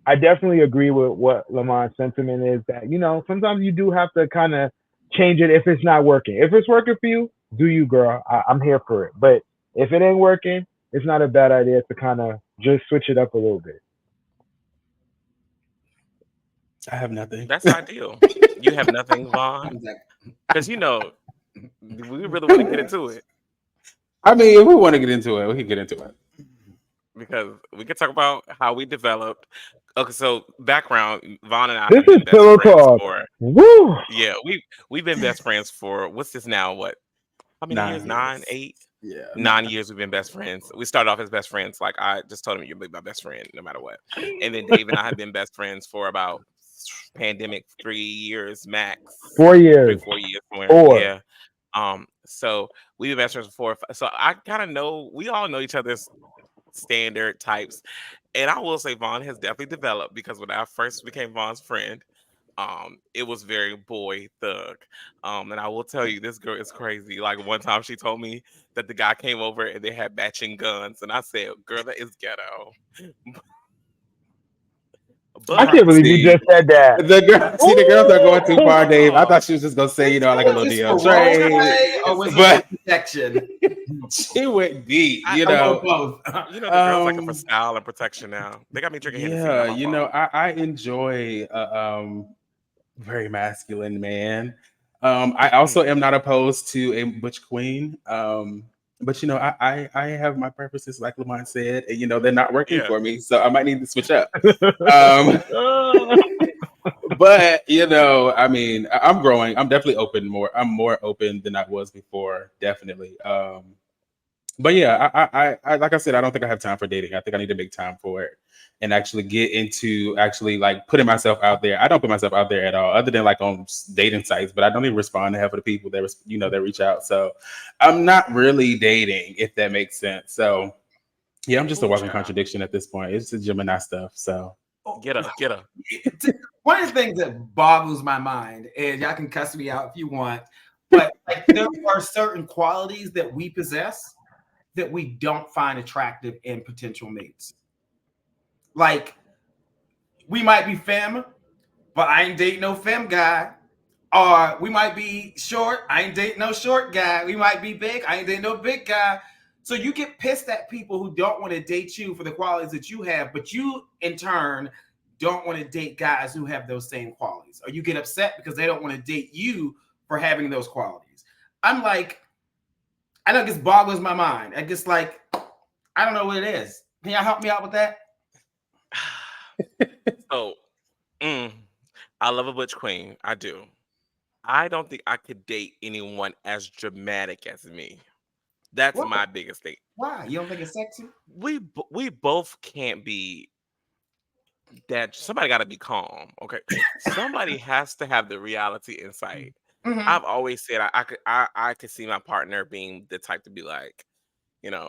I definitely agree with what Lamont's sentiment is that, sometimes you do have to kind of change it if it's not working. If it's working for you, do you, girl. I'm here for it. But if it ain't working, it's not a bad idea to kind of just switch it up a little bit. I have nothing. That's ideal. You have nothing, Vaughn, because we really want to get into it I mean, if we want to get into it, we can get into it. because we can talk about how we developed. Okay, so background: Vaughn and I This have is been best pillow friends talk. for Woo! yeah, we've been best friends for what's this now? What? How many 9 years? 9, years. 8, Yeah. 9 years we've been best friends. We started off as best friends. Like I just told him you'll be my best friend no matter what. And then Dave and I have been best friends for about pandemic 3 years max. 3, Years. 4 years somewhere. 4. Yeah. So we've been best friends for 4 so I kind of know we all know each other's standard types. And I will say Vaughn has definitely developed because when I first became Vaughn's friend, it was very boy thug. And I will tell you, this girl is crazy. Like one time she told me that the guy came over and they had matching guns, and I said, "Girl, that is ghetto." I But can't believe you See, just said that. the girls are going too Ooh! far, Dave. I oh, thought she was just gonna say, like a Was little this deal for role trade, play or was this for but protection? she went deep. I, Or both? the girls like it for Um, style and protection now. They got me drinking Hennessy, yeah, not my fault. I enjoy very masculine man. I also am not opposed to a butch queen. But I have my preferences, like Lamont said, and they're not working Yeah, for me, so I might need to switch up. Um, but I mean, I'm growing. I'm definitely open more. I'm more open than I was before, definitely. But yeah, I like I said, I don't think I have time for dating. I think I need to make time for it and actually get into actually like putting myself out there. I don't put myself out there at all, other than like on dating sites. But I don't even respond to half of the people that that reach out. So I'm not really dating, if that makes sense. So yeah, I'm just a ooh, walking child, contradiction at this point. It's the Gemini stuff. So get her. One of the things that boggles my mind, and y'all can cuss me out if you want, but like there are certain qualities that we possess that we don't find attractive in potential mates. Like we might be femme, but I ain't dating no femme guy. Or we might be short, I ain't dating no short guy. We might be big, I ain't dating no big guy. So you get pissed at people who don't want to date you for the qualities that you have, but you in turn don't want to date guys who have those same qualities, or you get upset because they don't want to date you for having those qualities. I'm like, I know it just boggles my mind. I just like, I don't know what it is. Can y'all help me out with that? So, mm, I love a butch queen. I do. I don't think I could date anyone as dramatic as me. That's What? my biggest thing. Why? You don't think it's sexy? We both can't be that. Somebody got to be calm. Okay, somebody has to have the reality insight. Mm-hmm. I've always said I could see my partner being the type to be like,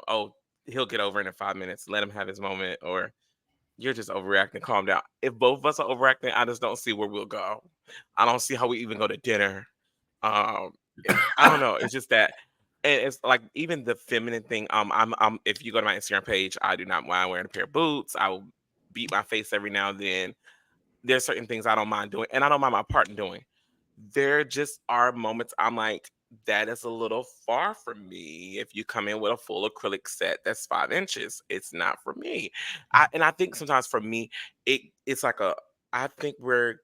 oh, he'll get over it in 5 minutes. Let him have his moment, or you're just overreacting. Calm down. If both of us are overreacting, I just don't see where we'll go. I don't see how we even go to dinner. Um, I don't know. It's just that, and it's like even the feminine thing. I'm. If you go to my Instagram page, I do not mind wearing a pair of boots. I will beat my face every now and then. There's certain things I don't mind doing, and I don't mind my partner doing. There just are moments I'm like, that is a little far from me. If you come in with a full acrylic set that's 5 inches, it's not for me. I think sometimes for me, it's like I think we're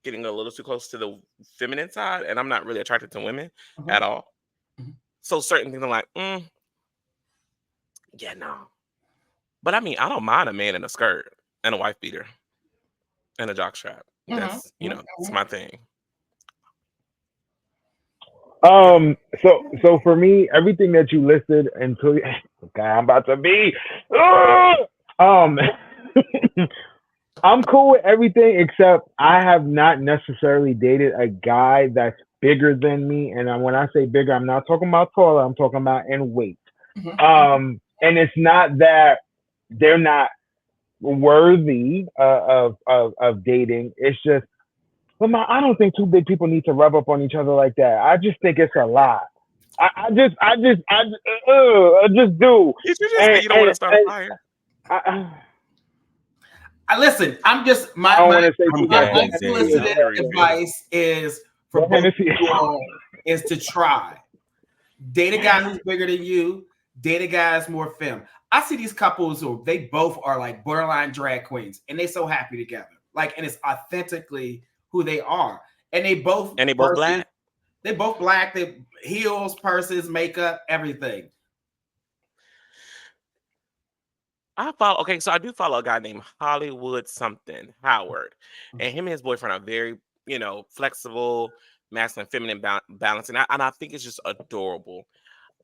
getting a little too close to the feminine side, and I'm not really attracted to women Mm-hmm. at all. Mm-hmm. So certain things I'm like, yeah, no. But I mean, I don't mind a man in a skirt and a wife beater and a jockstrap. That's it's my thing. So for me, everything that you listed until okay, I'm about to be um I'm cool with everything except I have not necessarily dated a guy that's bigger than me. And when I say bigger, I'm not talking about taller, I'm talking about in weight. And it's not that they're not worthy of dating. It's just, well, I don't think two big people need to rub up on each other like that. I just think it's a lot. I just do. Did you just say And, you don't want to start a fire? I, Listen, I'm just I don't want to say I'm too my much. glad unsolicited David. advice is for Go both ahead of you all is to try. Date a guy who's bigger than you. Date a guy who's more femme. I see these couples who they both are like borderline drag queens, and they so happy together. Like, and it's authentically who they are. And they both Black. They both black. They heels, purses, makeup, everything. So I do follow a guy named Hollywood something Howard, and him and his boyfriend are very, flexible, masculine, feminine balance, and I think it's just adorable.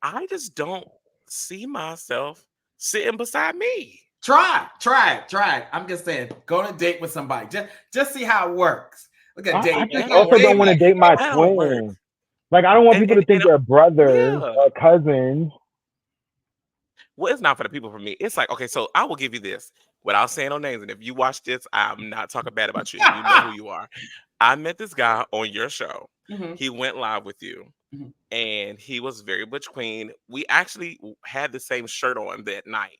I just don't see myself sitting beside me. Try. I'm just saying, go on a date with somebody. Just see how it works. Look at Dave. I just That don't also work. don't want to date my That don't work. twin. Like, I don't want people to think they're brothers Yeah. or cousins. Well, it's not for the people for me. It's like, okay, so I will give you this without saying no names. And if you watch this, I'm not talking bad about you. You know who you are. I met this guy on your show. Mhm. He went live with you. Mhm. And he was very butch queen. We actually had the same shirt on that night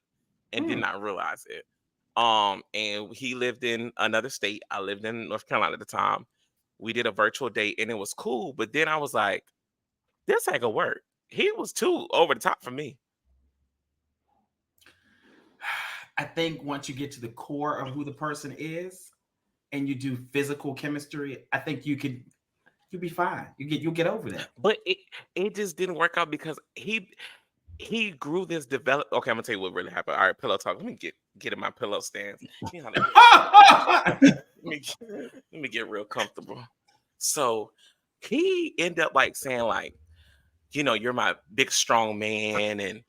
and did not realize it. And he lived in another state. I lived in North Carolina at the time. We did a virtual date and it was cool. But then I was like, this ain't gonna work. He was too over the top for me. I think once you get to the core of who the person is and you do physical chemistry, I think you'll be fine. You'll get over that. But it just didn't work out because he grew this develop. Okay, I'm gonna tell you what really happened. All right, pillow talk. Let me get in my pillow stance. You know, let me get real comfortable. So he ended up like saying like, you're my big strong man, and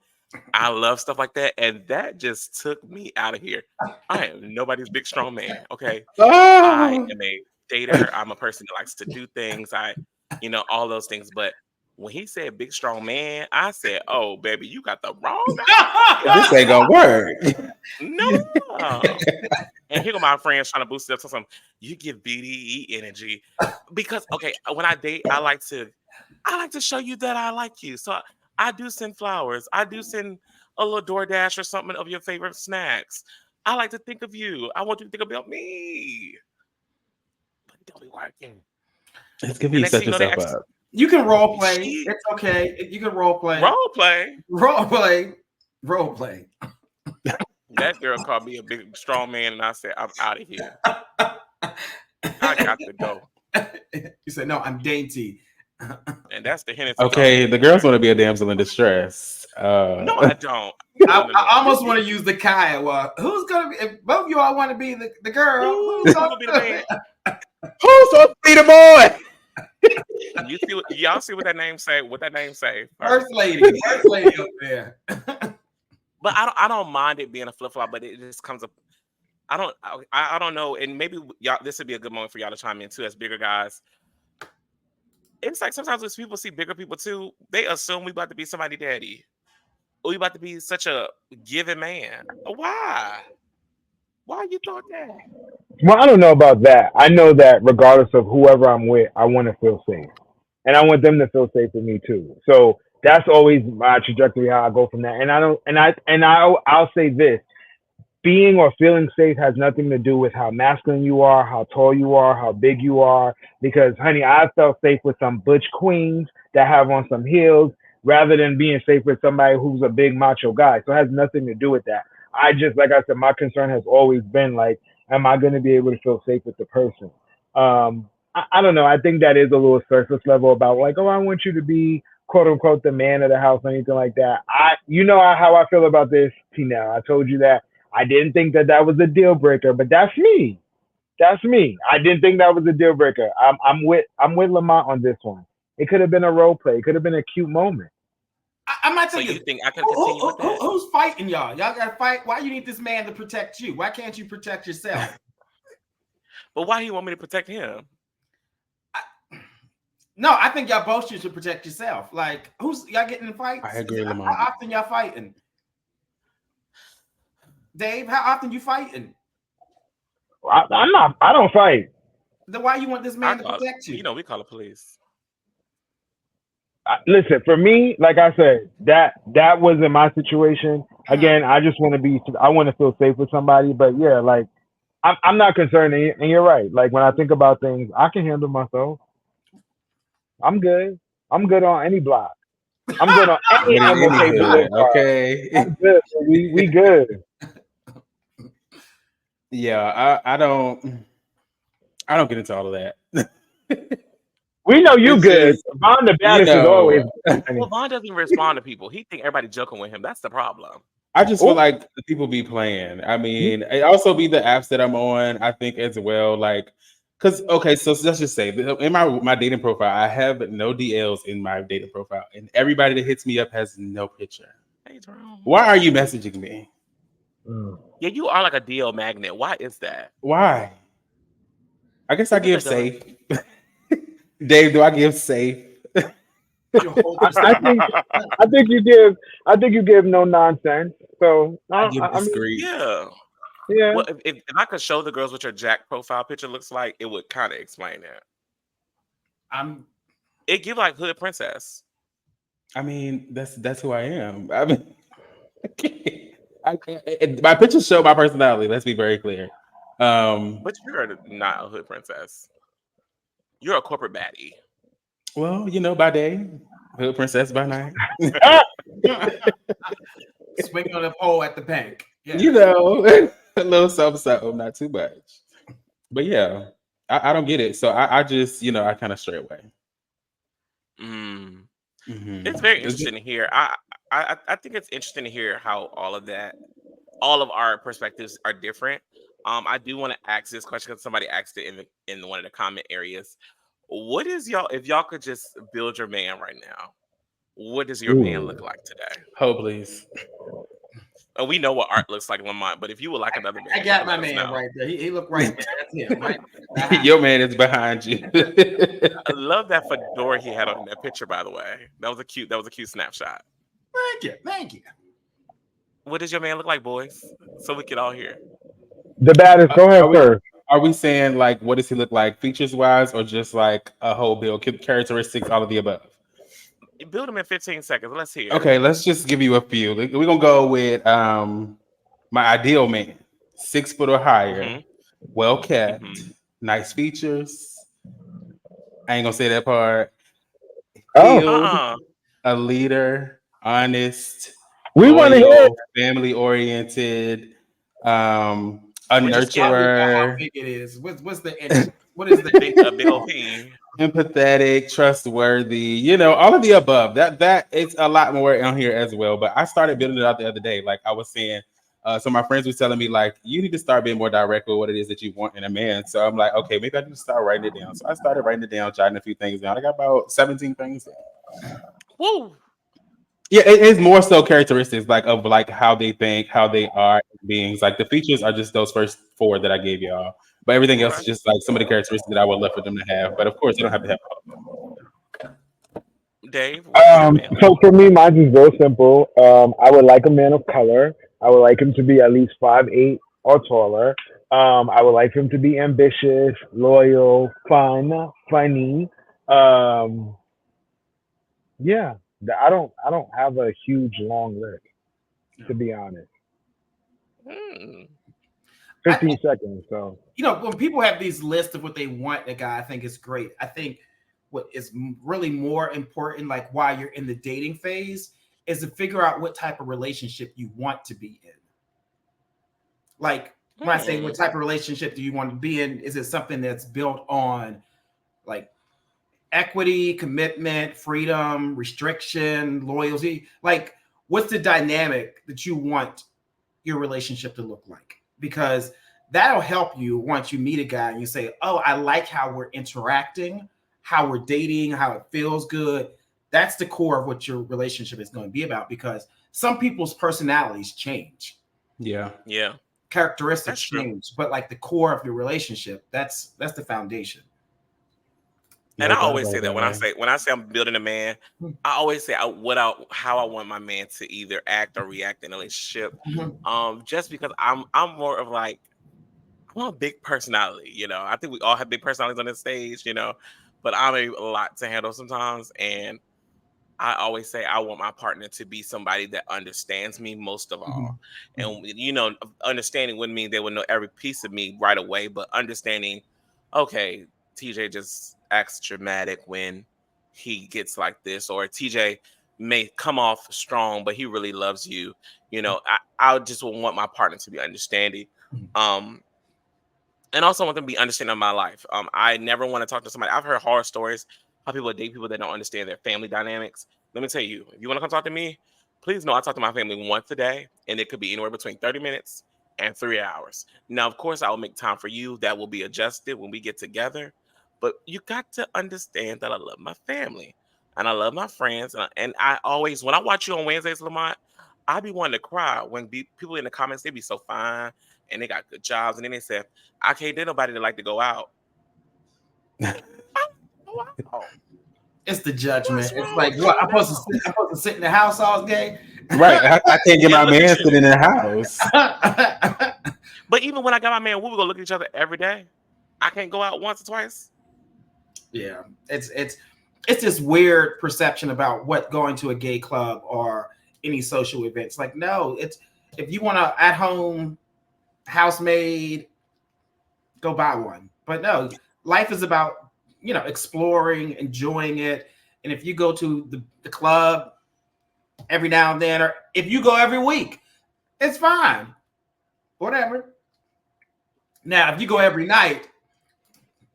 I love stuff like that, and that just took me out of here. I am nobody's big strong man. Okay, I am a dater. I'm a person that likes to do things. All those things. But when he said big strong man, I said, "Oh, baby, you got the wrong guy. This ain't gonna work. No." And here go my friends trying to boost it up to some. You give BDE energy because okay, when I date, I like to show you that I like you. So I do send flowers. I do send a little DoorDash or something of your favorite snacks. I like to think of you. I want you to think about me. But it don't be working. It's giving The you next set thing you know, they yourself actually up. You can role play. She- It's okay. You can role play. role play. Role play. Role play. That girl called me a big strong man, and I said, "I'm out of here. I got to go." You said, no, I'm dainty. And that's the Hennessy talking. Okay, the girls want to be a damsel in distress. No, I don't. No, no, I no. almost want to use the Kiowa. Who's gonna be? If both of you all want to be the girl, who's Who's gonna gonna be the man? Who's supposed to be the boy? You see, y'all see what that name say? What that name say? first lady? First lady up there. But I don't mind it being a flip flop, but it just comes up. I don't know, and maybe y'all. This would be a good moment for y'all to chime in too, as bigger guys. It's like sometimes when people see bigger people too, they assume we about to be somebody daddy. Or we about to be such a giving man. Why? Why you thought that? Well, I don't know about that. I know that regardless of whoever I'm with, I want to feel safe, and I want them to feel safe with me too. So that's always my trajectory how I go from that. And I don't, I'll say this: being or feeling safe has nothing to do with how masculine you are, how tall you are, how big you are. Because, honey, I felt safe with some butch queens that have on some heels rather than being safe with somebody who's a big macho guy. So it has nothing to do with that. I just, like I said, my concern has always been like, am I going to be able to feel safe with the person? I don't know. I think that is a little surface level about like, oh, I want you to be quote unquote the man of the house or anything like that. You know how I feel about this, T. Now I told you that I didn't think that that was a deal breaker, but that's me. That's me. I didn't think that was a deal breaker. I'm with Lamont on this one. It could have been a role play. It could have been a cute moment. I might So tell you you, think I can continue with that? who's fighting y'all? Y'all got to fight. Why you need this man to protect you? Why can't you protect yourself? But why do you want me to protect him? No, I think y'all both should protect yourself. Like, who's y'all getting in fights? I agree, How Lamont. often y'all fighting? Dave, how often you fighting? I'm not. I don't fight. Then why you want this I man to call, protect you? you know, we call the police. Listen, for me, like I said, that wasn't my situation. Again, I just want to be. I want to feel safe with somebody. But yeah, like I'm not concerned. And you're right. Like when I think about things, I can handle myself. I'm good. I'm good on any block. I'm good on any Any MLK good, Boulevard. okay. I'm good. We good. Yeah, I don't get into all of that. We know you It's good. just, Von the you baddest is always know, Well, Vaughn doesn't respond to people. He think everybody joking with him. That's the problem. I just feel oh, like the people be playing. I mean, it also be the apps that I'm on, I think as well. Like, because okay, so let's just say in my dating profile, I have no DLs in my dating profile, and everybody that hits me up has no picture. Hey, Jerome. Why are you messaging me? Yeah, you are like a DL magnet. Why is that? Why? I guess I Isn't give that dumb? safe. Dave, do I give safe? You hold I, yourself. I think you give no nonsense. So I give I mean, discreet. Yeah. yeah. Well, if I could show the girls what your Jack profile picture looks like, it would kind of explain that. I'm It give like hood princess. I mean, that's who I am. I mean, my pictures show my personality. Let's be very clear. But you're not a hood princess. You're a corporate baddie. Well, by day, hood princess by night. swinging on a pole at the bank. Yeah. A little something, something, not too much. But yeah, I don't get it. So I just, I kind of stray away. Mm. Mhm. It's very Is it- interesting to hear. I think it's interesting to hear how all of our perspectives are different. I do want to ask this question because somebody asked it in one of the comment areas. What is y'all if y'all could just build your man right now? What does your man Ooh. look like today? Oh, please. We know what art looks like, Lamont, but if you would like another I man, you got can my let us man know. right there. He looked right there. That's him, right there. Your man is behind you. I love that fedora he had on in that picture, by the way. That was a cute snapshot. Thank you. Thank you. What does your man look like, boys? So we can all hear. The baddest. Go ahead Are we first. are we saying like what does he look like features wise, or just like a whole bill characteristics, all of the above? Build him in 15 seconds. Let's hear. Okay, let's just give you a few. We're gonna go with my ideal man, 6 foot or higher, Mm-hmm. well kept, Mm-hmm. nice features. I ain't gonna say that part. Oh, Healed, Uh-uh. a leader, honest, we want to hear it. loyal, family oriented. A Or just Tell cute. me about how nurturer, big it is. What's the inch? What is the inch? A big old P. empathetic, trustworthy, you know, all of the above. That it's a lot more on here as well. But I started building it out the other day. Like I was saying, so my friends was telling me like you need to start being more direct with what it is that you want in a man. So I'm like, okay, maybe I need to start writing it down. So I started writing it down, jotting a few things down. I got about 17 things down. Woo. Yeah, it is more so characteristics like of like how they think, how they are as beings. Like the features are just those first four that I gave y'all. But everything else Okay. is just like some of the characteristics that I would love for them to have. But of course, they don't have to have all of them. Dave, what does your man look So for me, mine is real simple. I would like a man of color. I would like him to be at least 5'8" or taller. I would like him to be ambitious, loyal, funny. Um, yeah, I don't have a huge long list to be honest. like? Hmm. I 15 seconds. So when people have these lists of what they want in a guy, I think it's great. I think what is really more important, like while you're in the dating phase, is to figure out what type of relationship you want to be in. Like when I say what Hmm. type of relationship do you want to be in, is it something that's built on like equity, commitment, freedom, restriction, loyalty? Like, what's the dynamic that you want your relationship to look like? Because that'll help you once you meet a guy and you say, "Oh, I like how we're interacting, how we're dating, how it feels good." That's the core of what your relationship is going to be about because some people's personalities change, Yeah. Yeah, characteristics that's true. change, but like the core of your relationship, that's the foundation. And No I doubt always say about that that. when I say I'm building a man, I always say how I want my man to either act or react in a relationship. Mhm. Just because I'm more of like I want a big personality, you know. I think we all have big personalities on this stage, you know, but I'm a lot to handle sometimes. And I always say I want my partner to be somebody that understands me most of all. Mhm. Mhm. And you know, understanding wouldn't mean they would know every piece of me right away, but understanding, okay, TJ just acts dramatic when he gets like this, or TJ may come off strong, but he really loves you. You know, I just would want my partner to be understanding. Mhm. Um, and also want them to be understanding of my life. I never want to talk to somebody. I've heard horror stories how people date people that don't understand their family dynamics. Let me tell you, if you want to come talk to me, please know I talk to my family once a day, and it could be anywhere between 30 minutes and 3 hours. Now, of course, I will make time for you. That will be adjusted when we get together. But you got to understand that I love my family and I love my friends. And I always, when I watch you on Wednesdays, Lamont, I be wanting to cry when people in the comments, they be so fine and they got good jobs. And then they say, I can't date nobody that like to go out. Oh, wow. It's the judgment. What's It's wrong like with what you I'm supposed to now? sit. I'm supposed to sit in the house all day. Right. I can't get And my look man at sitting you. in the house. But even when I got my man, we would go look at each other every day. I can't go out once or twice. Yeah, it's this weird perception about what going to a gay club or any social events. Like, no, it's if you want to at home housemaid, go buy one. But no, life is about exploring, enjoying it. And if you go to the club every now and then, or if you go every week, it's fine. Whatever. Now, if you go every night,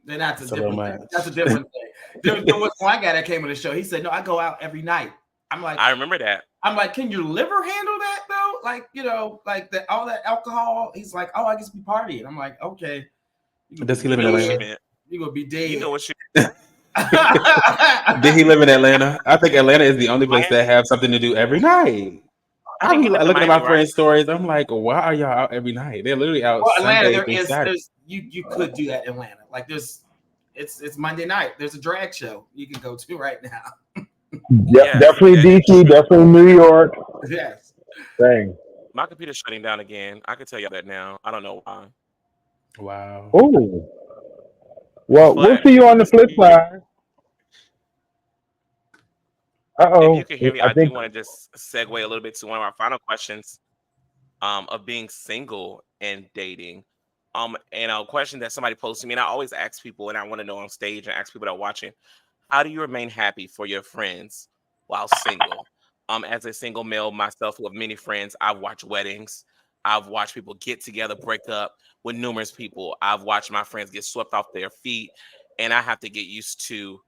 then that's a It's a little different thing. That's a much. different thing. There was one guy that came on the show. He said, "No, I go out every night." I'm like, I remember that. I'm like, can your liver handle that though? Like, like all that alcohol. He's like, oh, I just be partying. I'm like, okay, you gonna be Does he You live in know what she Atlanta? dead. meant. You gonna be You dead. know what she Did he live in Atlanta? I think Atlanta is the only place that Miami. have something to do every night. I I think be he lived in looking at Miami, my right? friends' stories. I'm like, why are y'all out every night? They're literally out Well, Atlanta, Sunday through Saturday. there's you could do that in Atlanta. Like it's Monday night. There's a drag show you can go to right now. yep, Yes, definitely that is DC, true. definitely New York. Yes. Dang. My computer's shutting down again. I can tell y'all that now. I don't know why. Wow. Oh, well, we'll But see you on the let's flip see. side. If you Uh-oh. can hear me, I I do think want to just segue a little bit to one of our final questions of being single and dating. And a question that somebody posted me, and I always ask people, and I want to know on stage and ask people that are watching, how do you remain happy for your friends while single? As a single male myself who have many friends, I've watched weddings. I've watched people get together, break up with numerous people. I've watched my friends get swept off their feet, and I have to get used to,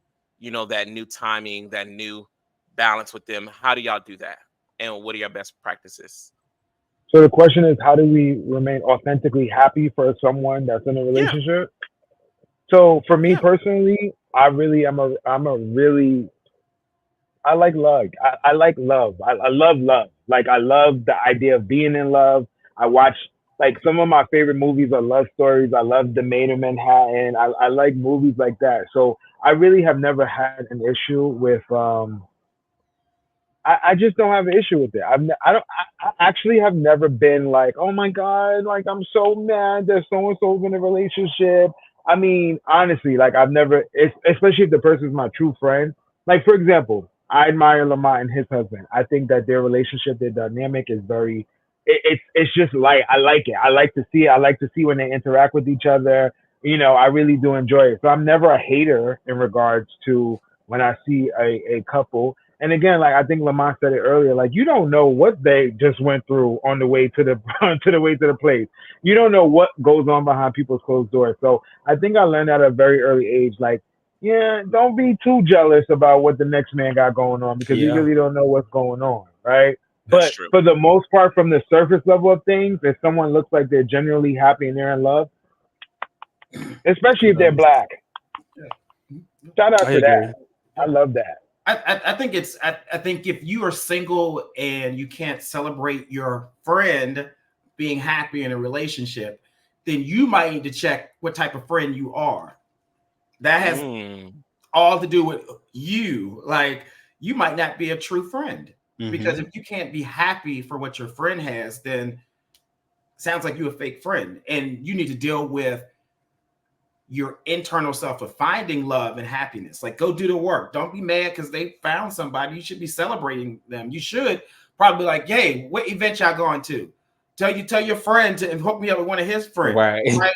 that new timing, that new balance with them. How do y'all do that? And what are your best practices? So the question is, how do we remain authentically happy for someone that's in a Yeah, relationship? So for me yeah, personally, I really am a really I like love. I like love. I love love. Like I love the idea of being in love. I watch like some of my favorite movies are love stories. I love The Maid of Manhattan. I like movies like that. So I really have never had an issue with I just don't have an issue with it. I don't. I actually have never been like, oh my god, like I'm so mad that so and so's in a relationship. I mean, honestly, like I've never, especially if the person's my true friend. Like for example, I admire Lamont and his husband. I think that their relationship, their dynamic is very. It's just like I like it. I like to see it. I like to see when they interact with each other. I really do enjoy it. So I'm never a hater in regards to when I see a couple. And again, like I think Lamont said it earlier, like you don't know what they just went through on the way to the to the way to the place. You don't know what goes on behind people's closed doors. So I think I learned at a very early age, like, yeah, don't be too jealous about what the next man got going on because you Yeah. really don't know what's going on, right? that's But true. for the most part, from the surface level of things, if someone looks like they're genuinely happy and they're in love, especially if they're Um, black, shout I out to that. agree. I love that. I think I think if you are single and you can't celebrate your friend being happy in a relationship, then you might need to check what type of friend you are. That has Mm, all to do with you. Like you might not be a true friend because Hmm. if you can't be happy for what your friend has, then it sounds like you're a fake friend, and you need to deal with your internal self of finding love and happiness. Like, go do the work. Don't be mad because they found somebody. You should be celebrating them. You should probably be like, hey, what event y'all going to? Tell your friend to hook me up with one of his friends. Right. Right?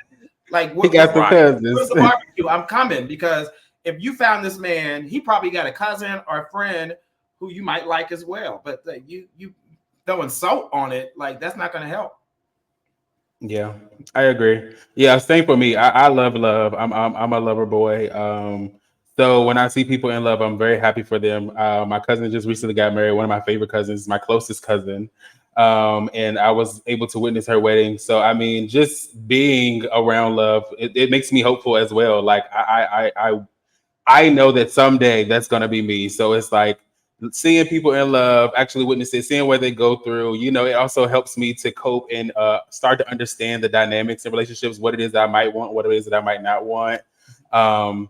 Like, He got some right. where's cousins. the barbecue? I'm coming because if you found this man, he probably got a cousin or a friend who you might like as well. But you throwing salt on it, like that's not going to help. Yeah, I agree. Yeah, same for me. I love love. I'm a lover boy. So when I see people in love, I'm very happy for them. My cousin just recently got married. One of my favorite cousins, my closest cousin, and I was able to witness her wedding. So I mean, just being around love, it makes me hopeful as well. Like I know that someday that's gonna be me. So it's like seeing people in love, actually witness it, seeing where they go through. It also helps me to cope and start to understand the dynamics in relationships, what it is that I might want, what it is that I might not want. Um,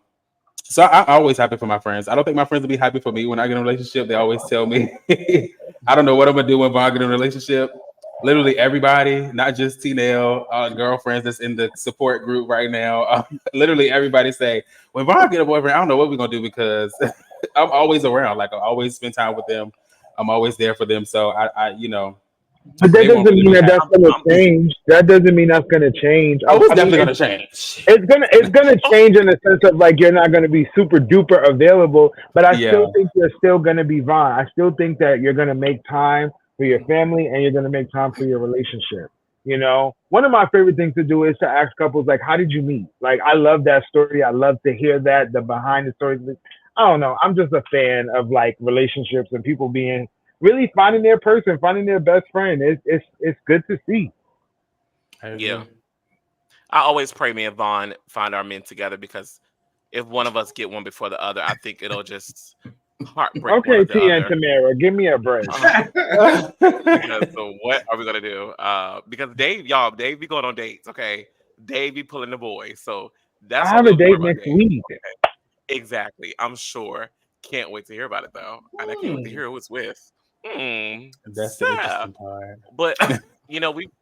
so I'm always happy for my friends. I don't think my friends will be happy for me when I get in a relationship. They always tell me, I don't know what I'm gonna do when I get in a relationship. Literally everybody, not just T-Nail, girlfriends that's in the support group right now. Literally everybody say, when Vaughn get a boyfriend, I don't know what we're gonna do because I'm always around. Like I always spend time with them. I'm always there for them. So But that they doesn't won't really mean be that that's happy. going to I'm change. That doesn't mean that's going to change. Oh, it's I mean, definitely gonna change. it's gonna change in the sense of like you're not gonna be super duper available, but I Yeah. still think you're still gonna be Vaughn. I still think that you're gonna make time for your family and you're gonna make time for your relationship. One of my favorite things to do is to ask couples like, "How did you meet?" Like, I love that story. I love to hear that the behind the stories. I don't know. I'm just a fan of like relationships and people being really finding their person, finding their best friend. It's good to see. I yeah. agree. I always pray me and Vaughn find our men together because if one of us get one before the other, I think it'll just heartbreak one Okay, of the T and other. Tamara, give me a break. Uh, because so what are we gonna do? Because Dave be going on dates, okay? Dave be pulling the boys, so I that's why have we a don't be date worried about next Dave. week. Exactly, I'm sure. Can't wait to hear about it though, and I can't wait to Hmm. hear who it's with. Hmm. That's the So, interesting part. but we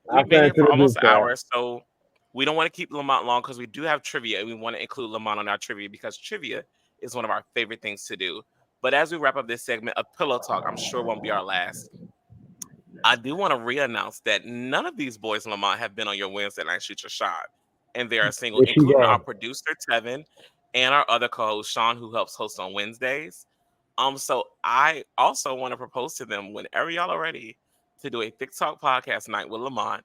I'll we've been send here it to for the almost group an chat. hour, so we don't want to keep Lamont long because we do have trivia, and we want to include Lamont on our trivia because trivia is one of our favorite things to do. But as we wrap up this segment of Pillow Talk, I'm sure won't be our last. I do want to re-announce that none of these boys in Lamont have been on your Wednesday night shoot your shot, and they are single, What you including our got? producer Tevin and our other co-host Sean, who helps host on Wednesdays. So I also want to propose to them whenever y'all are ready to do a Thick Talk podcast night with Lamont.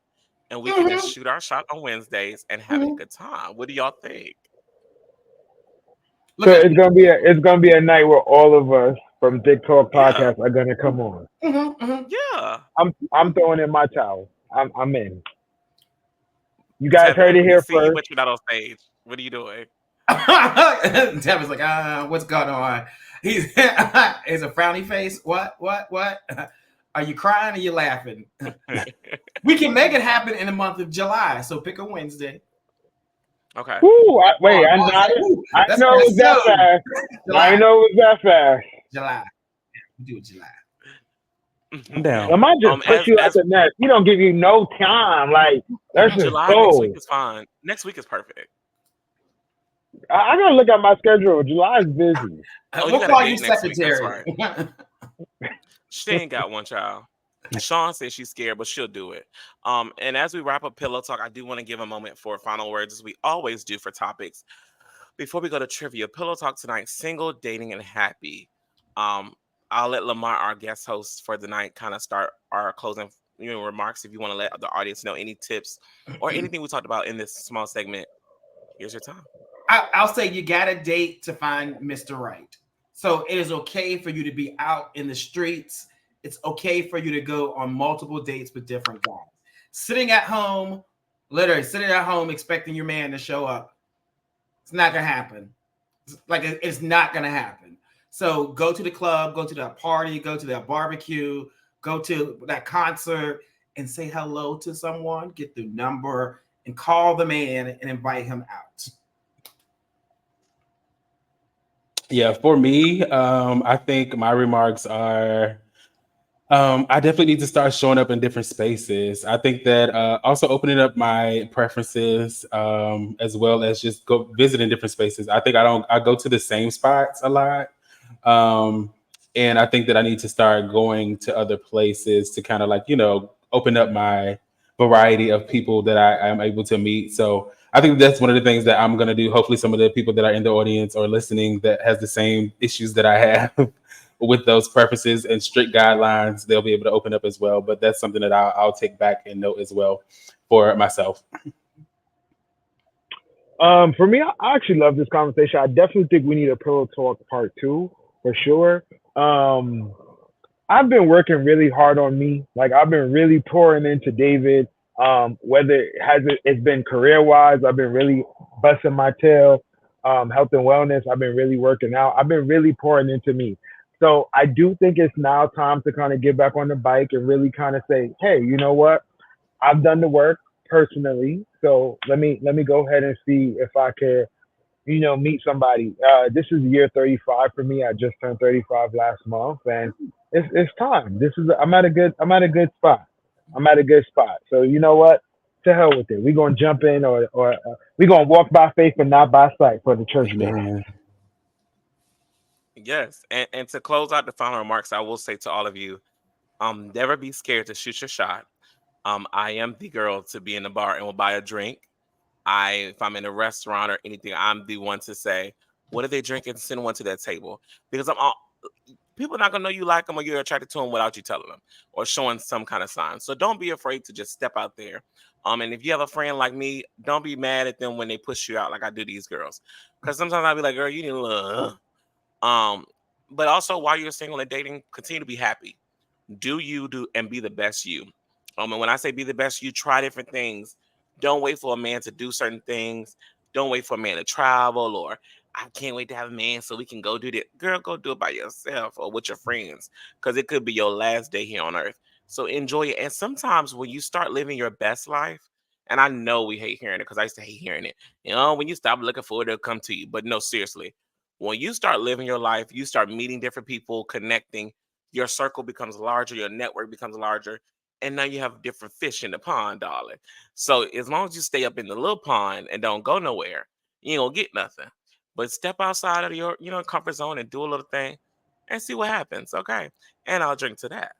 and we can just Mhm, shoot our shot on Wednesdays and have a mhm. good time. What do y'all think? So Look at it's gonna be a night where all of us from Dick Talk Yeah, Podcast are gonna come on. mhm, mhm. yeah. I'm throwing in my towel. I'm in. You guys heard Tevin, it we here see you, first. but you're not on stage. What are you doing? Devin's like, what's going on? He's he's a frowny face. What? Are you crying or you laughing? We can make it happen in the month of July. So pick a Wednesday. Okay. Woo! Oh, Wait, I I was not. like, ooh, I that's know kind of it was that soon. fast. I July, know it was that fast. July. We do it July. I'm down. I might just push as you out as the nest. You don't give you no time. Like, let's just July next week go. is fine. Next week is perfect. I gotta look at my schedule. July is busy. Oh, you We'll got a call you date next week. That's secretary. right. She ain't got one, child. Sean says she's scared, but she'll do it. And as we wrap up Pillow Talk, I do want to give a moment for final words, as we always do for topics. Before we go to trivia, Pillow Talk tonight: single, dating, and happy. Um, I'll let Lamar, our guest host for the night, kind of start our closing remarks. If you want to let the audience know any tips or anything we talked about in this small segment, here's your time. I'll say you got a date to find Mr. Right. So it is okay for you to be out in the streets. It's okay for you to go on multiple dates with different guys. Sitting at home, literally sitting at home expecting your man to show up, it's not gonna happen. It's not gonna happen. So go to the club, go to that party, go to that barbecue, go to that concert, and say hello to someone. Get the number and call the man and invite him out. Yeah, for me, I think my remarks are I definitely need to start showing up in different spaces. I think that also opening up my preferences as well as just go visiting different spaces. I think I go to the same spots a lot. Um, and I think that I need to start going to other places to kind of like, open up my variety of people that I am able to meet. So I think that's one of the things that I'm going to do. Hopefully, some of the people that are in the audience or listening that has the same issues that I have with those preferences and strict guidelines, they'll be able to open up as well. But that's something that I'll take back and note as well for myself. For me, I actually love this conversation. I definitely think we need a pillow talk part two for sure. Um, I've been working really hard on me. Like I've been really pouring into David. Whether it's been career wise, I've been really busting my tail. Health and wellness, I've been really working out. I've been really pouring into me. So I do think it's now time to kind of get back on the bike and really kind of say, hey, you know what? I've done the work personally. So let me go ahead and see if I can meet somebody. This is year 35 for me. I just turned 35 last month, and it's time. I'm at a good spot. I'm at a good spot. So you know what? To hell with it. We're gonna jump in, or we're gonna walk by faith and not by sight for the church girl. Amen. Yes, and to close out the final remarks, I will say to all of you, never be scared to shoot your shot. I am the girl to be in the bar and will buy a drink. If I'm in a restaurant or anything, I'm the one to say, "What are they drinking?" Send one to that table, because people are not gonna know you like them or you're attracted to them without you telling them or showing some kind of sign. So don't be afraid to just step out there. And if you have a friend like me, don't be mad at them when they push you out like I do these girls, because sometimes I'll be like, "Girl, you need a little." Um, but also while you're single and dating, continue to be happy. Do you do and be the best you. And when I say be the best you, try different things. Don't wait for a man to do certain things. Don't wait for a man to travel, or I can't wait to have a man so we can go do that. Girl, go do it by yourself or with your friends, because it could be your last day here on earth. So enjoy it. And sometimes when you start living your best life, and I know we hate hearing it because I used to hate hearing it. When you stop looking for it, it'll come to you. But no, seriously, when you start living your life, you start meeting different people, connecting, your circle becomes larger, your network becomes larger, and now you have different fish in the pond, darling. So as long as you stay up in the little pond and don't go nowhere, you ain't gonna get nothing. But step outside of your, comfort zone and do a little thing and see what happens. Okay. And I'll drink to that.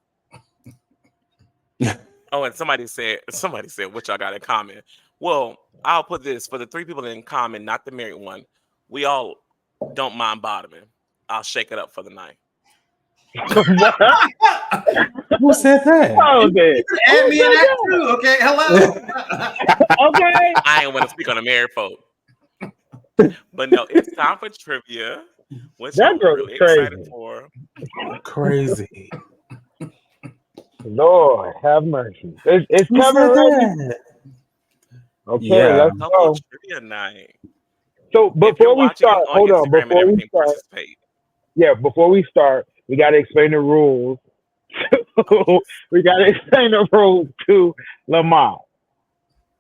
Oh, and somebody said what y'all got in common. Well, I'll put this for the three people in common, not the married one. We all don't mind bottoming. I'll shake it up for the night. What? Who said that? Oh, then. You can add Who me in said that that? too. Okay, hello. Okay. I ain't want to speak on the married folk. But no, it's time for trivia, which That I'm girl is really excited crazy. for. Crazy. Lord have mercy. Is Who Kevin said ready? that? Okay, Yeah. let's Couple go. trivia night. So If you're before we watching start, on hold on. Instagram and Before we everything, start, participate. before we start, we got to explain the rules. Oh yes. We got to explain the rules to Lamont.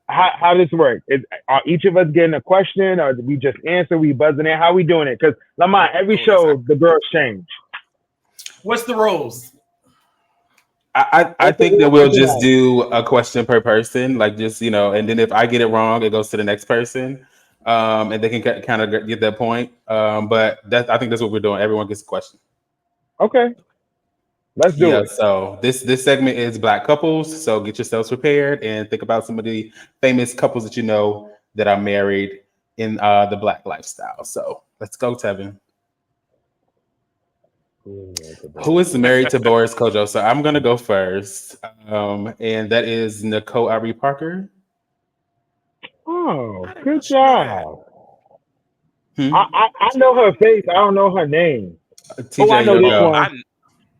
How this work? Are each of us getting a question, or do we just answer? We buzzing in? How we doing it? Because Lamont, every Oh yes. show the girls change. What's the rules? I What's the think that rules we'll for just tonight? do a question per person, like just and then if I get it wrong, it goes to the next person, and they can kind of get that point. But I think that's what we're doing. Everyone gets a question. Okay, let's do Yeah. it. So this segment is Black couples. So get yourselves prepared and think about some of the famous couples that you know that are married in the Black lifestyle. So let's go, Tevin. Who is married to Boris Kojo? So I'm gonna go first, and that is Nicole Ari Parker. Oh, I didn't know good she knew that. job. I, Hmm? I I She know her married. face. I don't know her name. Oh, I TJ, know your this Oh, go. one.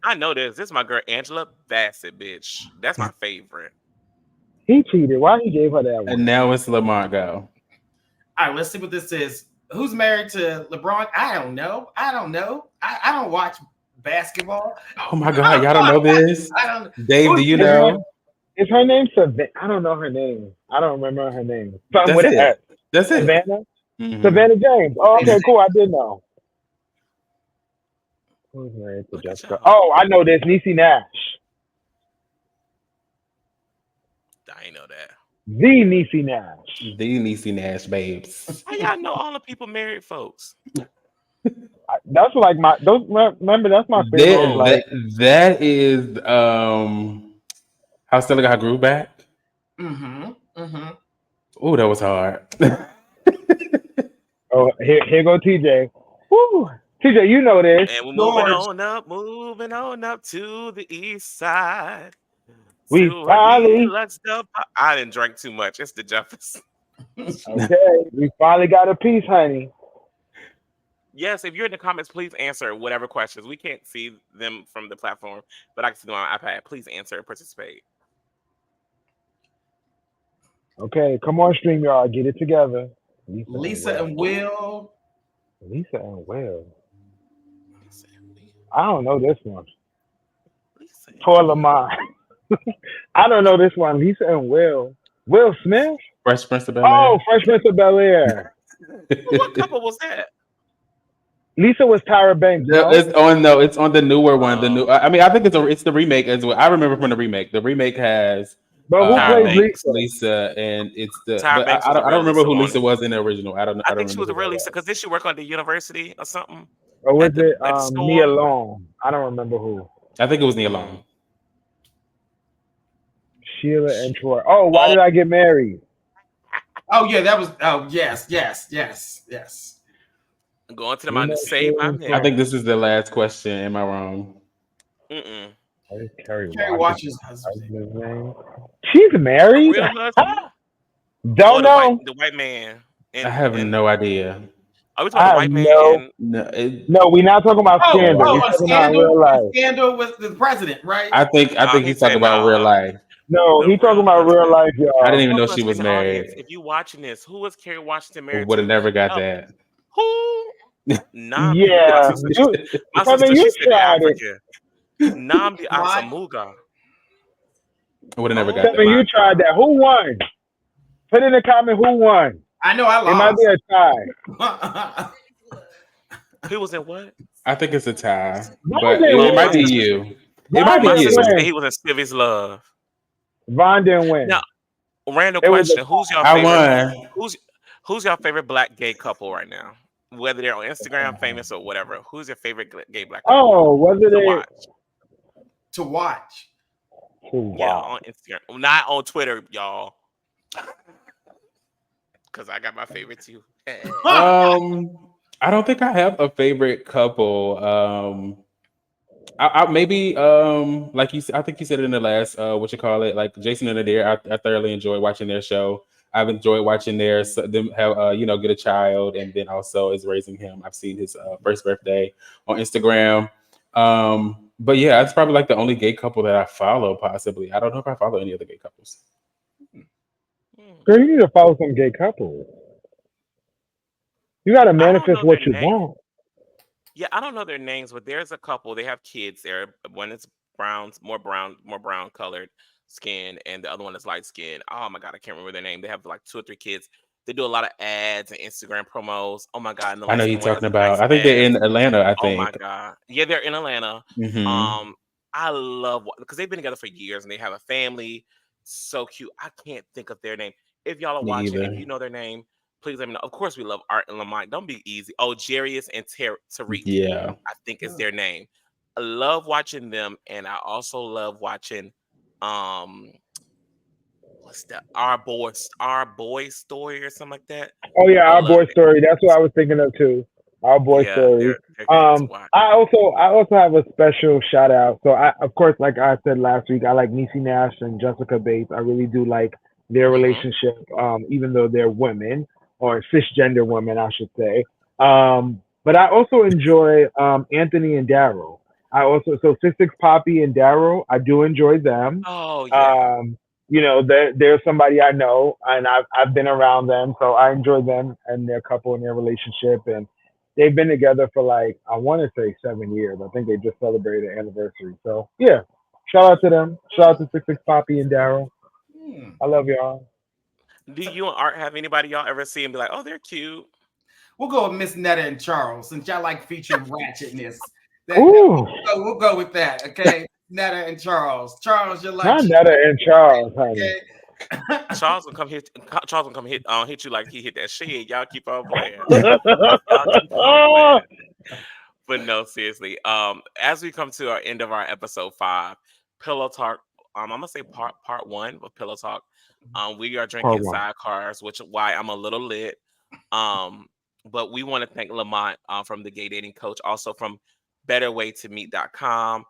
I know this. This is my girl Angela Bassett, bitch. That's my favorite. He cheated. Why he gave her that And one? now it's Lamont go. All right, let's see what this is. Who's married to LeBron? I don't know. I don't watch basketball. Oh my God, y'all don't know this? I don't. Dave, do Who's you Is her know? is her name Savannah? I don't know her name. I don't remember her name. Something That's with an it. S. That's it. Savannah. Hmm. Savannah James. Oh, they say? okay, cool. I did know. Who's married to Look at Jessica? y'all. Oh, I know this. Niecy Nash. I ain't know that. The Niecy Nash. The Niecy Nash babes. How y'all know all the people married folks? That's like my those. Remember, that's my favorite. That Oh, Like, that is how Stella got her groove back. Mm-hmm. Mm-hmm. Oh, that was hard. oh, here go TJ. Woo, TJ, you know this. and we're George. moving on up to the east side. We To a finally, deluxe dub. I didn't drink too much. It's the Jefferson. okay, we finally got a piece, honey. Yes, if you're in the comments, please answer whatever questions. We can't see them from the platform, but I can see them on my iPad. Please answer and participate. Okay, come on, StreamYard, get it together. Lisa and Lisa Will. and Ooh, Will. Lisa and Will. Lisa and Will. I don't know this one. Lisa Poor and Will. Lamont. I don't know this one. Lisa and Will. Will Smith? Fresh Prince of Bel Oh, Air. Fresh Prince of Bel Air. Well, what couple was that? Lisa was Tyra Banks, No, no? it's on the newer one. The new. Oh, I mean, I think it's the remake as well. I remember from the remake. The remake has But who Tyra plays Banks. Lisa? Lisa, and it's the. Tyra But Banks I was a don't. I real don't remember Lisa who on Lisa it. was in the original. I don't. I I don't think she remember was who a that real Lisa was. because did she work on the university or something Or was it at the Nia store? Long? I don't remember who. I think it was Nia Mm. Long. Sheila and Troy. Oh, why Oh, did I get married? Oh yeah, that was. Oh yes, yes, yes, yes. going to the You mountain know to save Sheila my and I Troy. think nigga. this is the last question. Am I wrong? Mm-mm. What is Kerry Kerry Washington's Washington's husband. husband's name? She's A married? real husband? Or Don't know. the white man I in have in no idea. are we talking I about the have white man no. in No, No, we're not talking about Oh, no Scandal. oh, We're idea. a talking about scandal, real a life. scandal with the president, right? I think he he's talking said about real no, life. No, the he talking real about real husband. life, I didn't y'all. even One know of she us in was the audience, married. if you watching this, who was Kerry Washington married Would have to? never got Help. that. Who? Namdi. Yeah, you, My Kevin, sister, she you said the tried it. African. Namdi My Asamuga. I would have never got Oh that. Kevin, my you tried that. Who won? Put in the comment who won. I know I It might be lost. a tie. God. He was in what? I think it's a tie, Von but didn't Oh, it my might be win. sister. you. It might Von be My didn't sister you. said win. he was in Stevie's Love. Von didn't Now, win. random It was a question: tie. I won. Who's who's your favorite black gay couple right now? Whether they're on Instagram, famous or whatever. Who's your favorite gay black couple Oh, was it to a? watch? To watch. Oh, Yeah, wow. on Instagram, not on Twitter, y'all. Because I got my favorite too. I don't think I have a favorite couple. maybe like you said, I think you said it in the last what you call it, like Jason and Adair. I thoroughly enjoyed watching their show. I've enjoyed watching them have get a child, and then also is raising him. I've seen his first birthday on Instagram. But yeah, it's probably like the only gay couple that I follow. Possibly, I don't know if I follow any other gay couples. Hmm. Girl, you need to follow some gay couples. You gotta I don't manifest know their what you name. want. Yeah, I don't know their names, but there's a couple. They have kids there. One is more brown colored skin, and the other one is light skin. Oh my god, I can't remember their name. They have like two or three kids. They do a lot of ads and Instagram promos. Oh my god, and the I light know skin you're one has talking a about. nice I think they're ass. in Atlanta. I Oh my think. god, yeah, they're in Atlanta. Hmm. Um, I love because they've been together for years and they have a family. So cute. I can't think of their name. If y'all are Me watching, if either. you know their name, please let me know. Of course, we love Art and Lamont. Don't be easy. Oh, Jarius and Tariq, Yeah. I think is their name. I love watching them, and I also love watching um what's that? Our boy story or something like that. Oh yeah, I our love boy it. story. That's what I was thinking of too. Our boy Yeah, story. they're good to watch. I also have a special shout out. So I, of course, like I said last week, I like Niecy Nash and Jessica Bates. I really do like their Hmm. relationship, even though they're women or cisgender women, I should say. But I also enjoy Anthony and Daryl. I also so Six Poppy and Daryl. I do enjoy them. Oh yeah. Um, they're somebody I know, and I've been around them, so I enjoy them and their couple and their relationship, and they've been together for like I want to say 7 years. I think they just celebrated an anniversary. So yeah, shout out to them. Shout out to Six Poppy and Daryl. Hmm. I love y'all. Do you and Art have anybody y'all ever see and be like, oh, they're cute? We'll go with Miss Netta and Charles since y'all like featured ratchetness. That Ooh, we'll go with that. Okay, Netta and Charles. Charles, you like not shit. Netta and Charles, honey. Okay. Charles gonna come hit you like he hit that shit. Y'all keep on playing. Y'all keep on playing. But no, seriously. As we come to our end of our episode 5, Pillow Talk. I'm gonna say part 1 of Pillow Talk. We are Part drinking one. sidecars, which is why I'm a little lit. Um, but we want to thank Lamont from the Gay Dating Coach, also from BetterWayToMeet.com,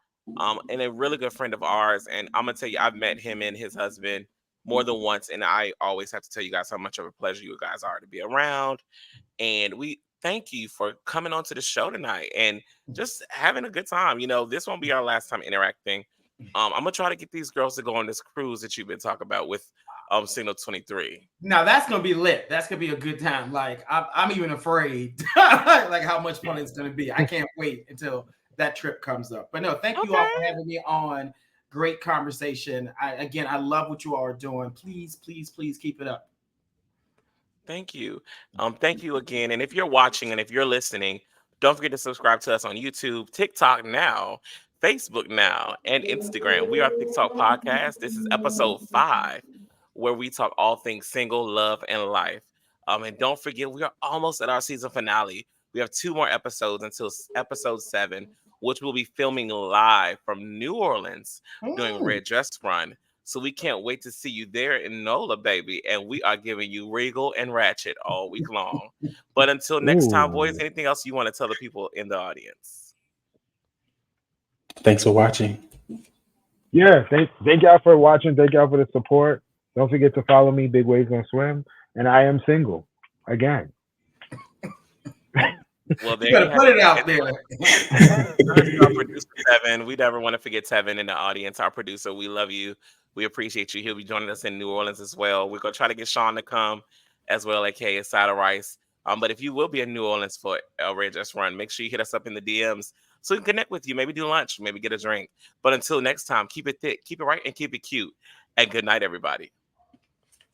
and a really good friend of ours. And I'm gonna tell you, I've met him and his husband more than once, and I always have to tell you guys how much of a pleasure you guys are to be around. And we thank you for coming on to the show tonight and just having a good time. This won't be our last time interacting. I'm gonna try to get these girls to go on this cruise that you've been talking about with Signal 23. Now that's gonna be lit. That's gonna be a good time. Like I'm even afraid, like how much fun it's gonna be. I can't wait until that trip comes up. But no, thank you all for Okay. having me on. Great conversation. I love what you all are doing. Please, please, please keep it up. Thank you. Thank you again. And if you're watching and if you're listening, don't forget to subscribe to us on YouTube, TikTok now, Facebook now, and Instagram. We are TikTok Podcast. This is episode 5, where we talk all things single, love, and life. And don't forget, we are almost at our season finale. We have 2 more episodes until episode 7, which we'll be filming live from New Orleans doing Mm. Red Dress Run. So we can't wait to see you there in NOLA, baby. And we are giving you Regal and Ratchet all week long. But until next time, boys, Ooh, anything else you want to tell the people in the audience? Thanks for watching. yeah. Thank y'all for watching. Thank y'all for the support. Don't forget to follow me, Big Waves Gonna Swim, and I am single again. Well, You there better you have put it out it. there. Shout out to our producer Tevin. We never want to forget Tevin in the audience, our producer. We love you. We appreciate you. He'll be joining us in New Orleans as well. We're gonna try to get Sean to come as well, aka a side of rice. But if you will be in New Orleans for El Rey Just Run, make sure you hit us up in the DMs so we can connect with you. Maybe do lunch, maybe get a drink. But until next time, keep it thick, keep it right, and keep it cute. And good night, everybody.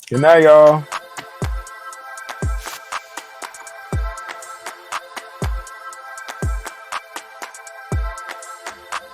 Good night, y'all.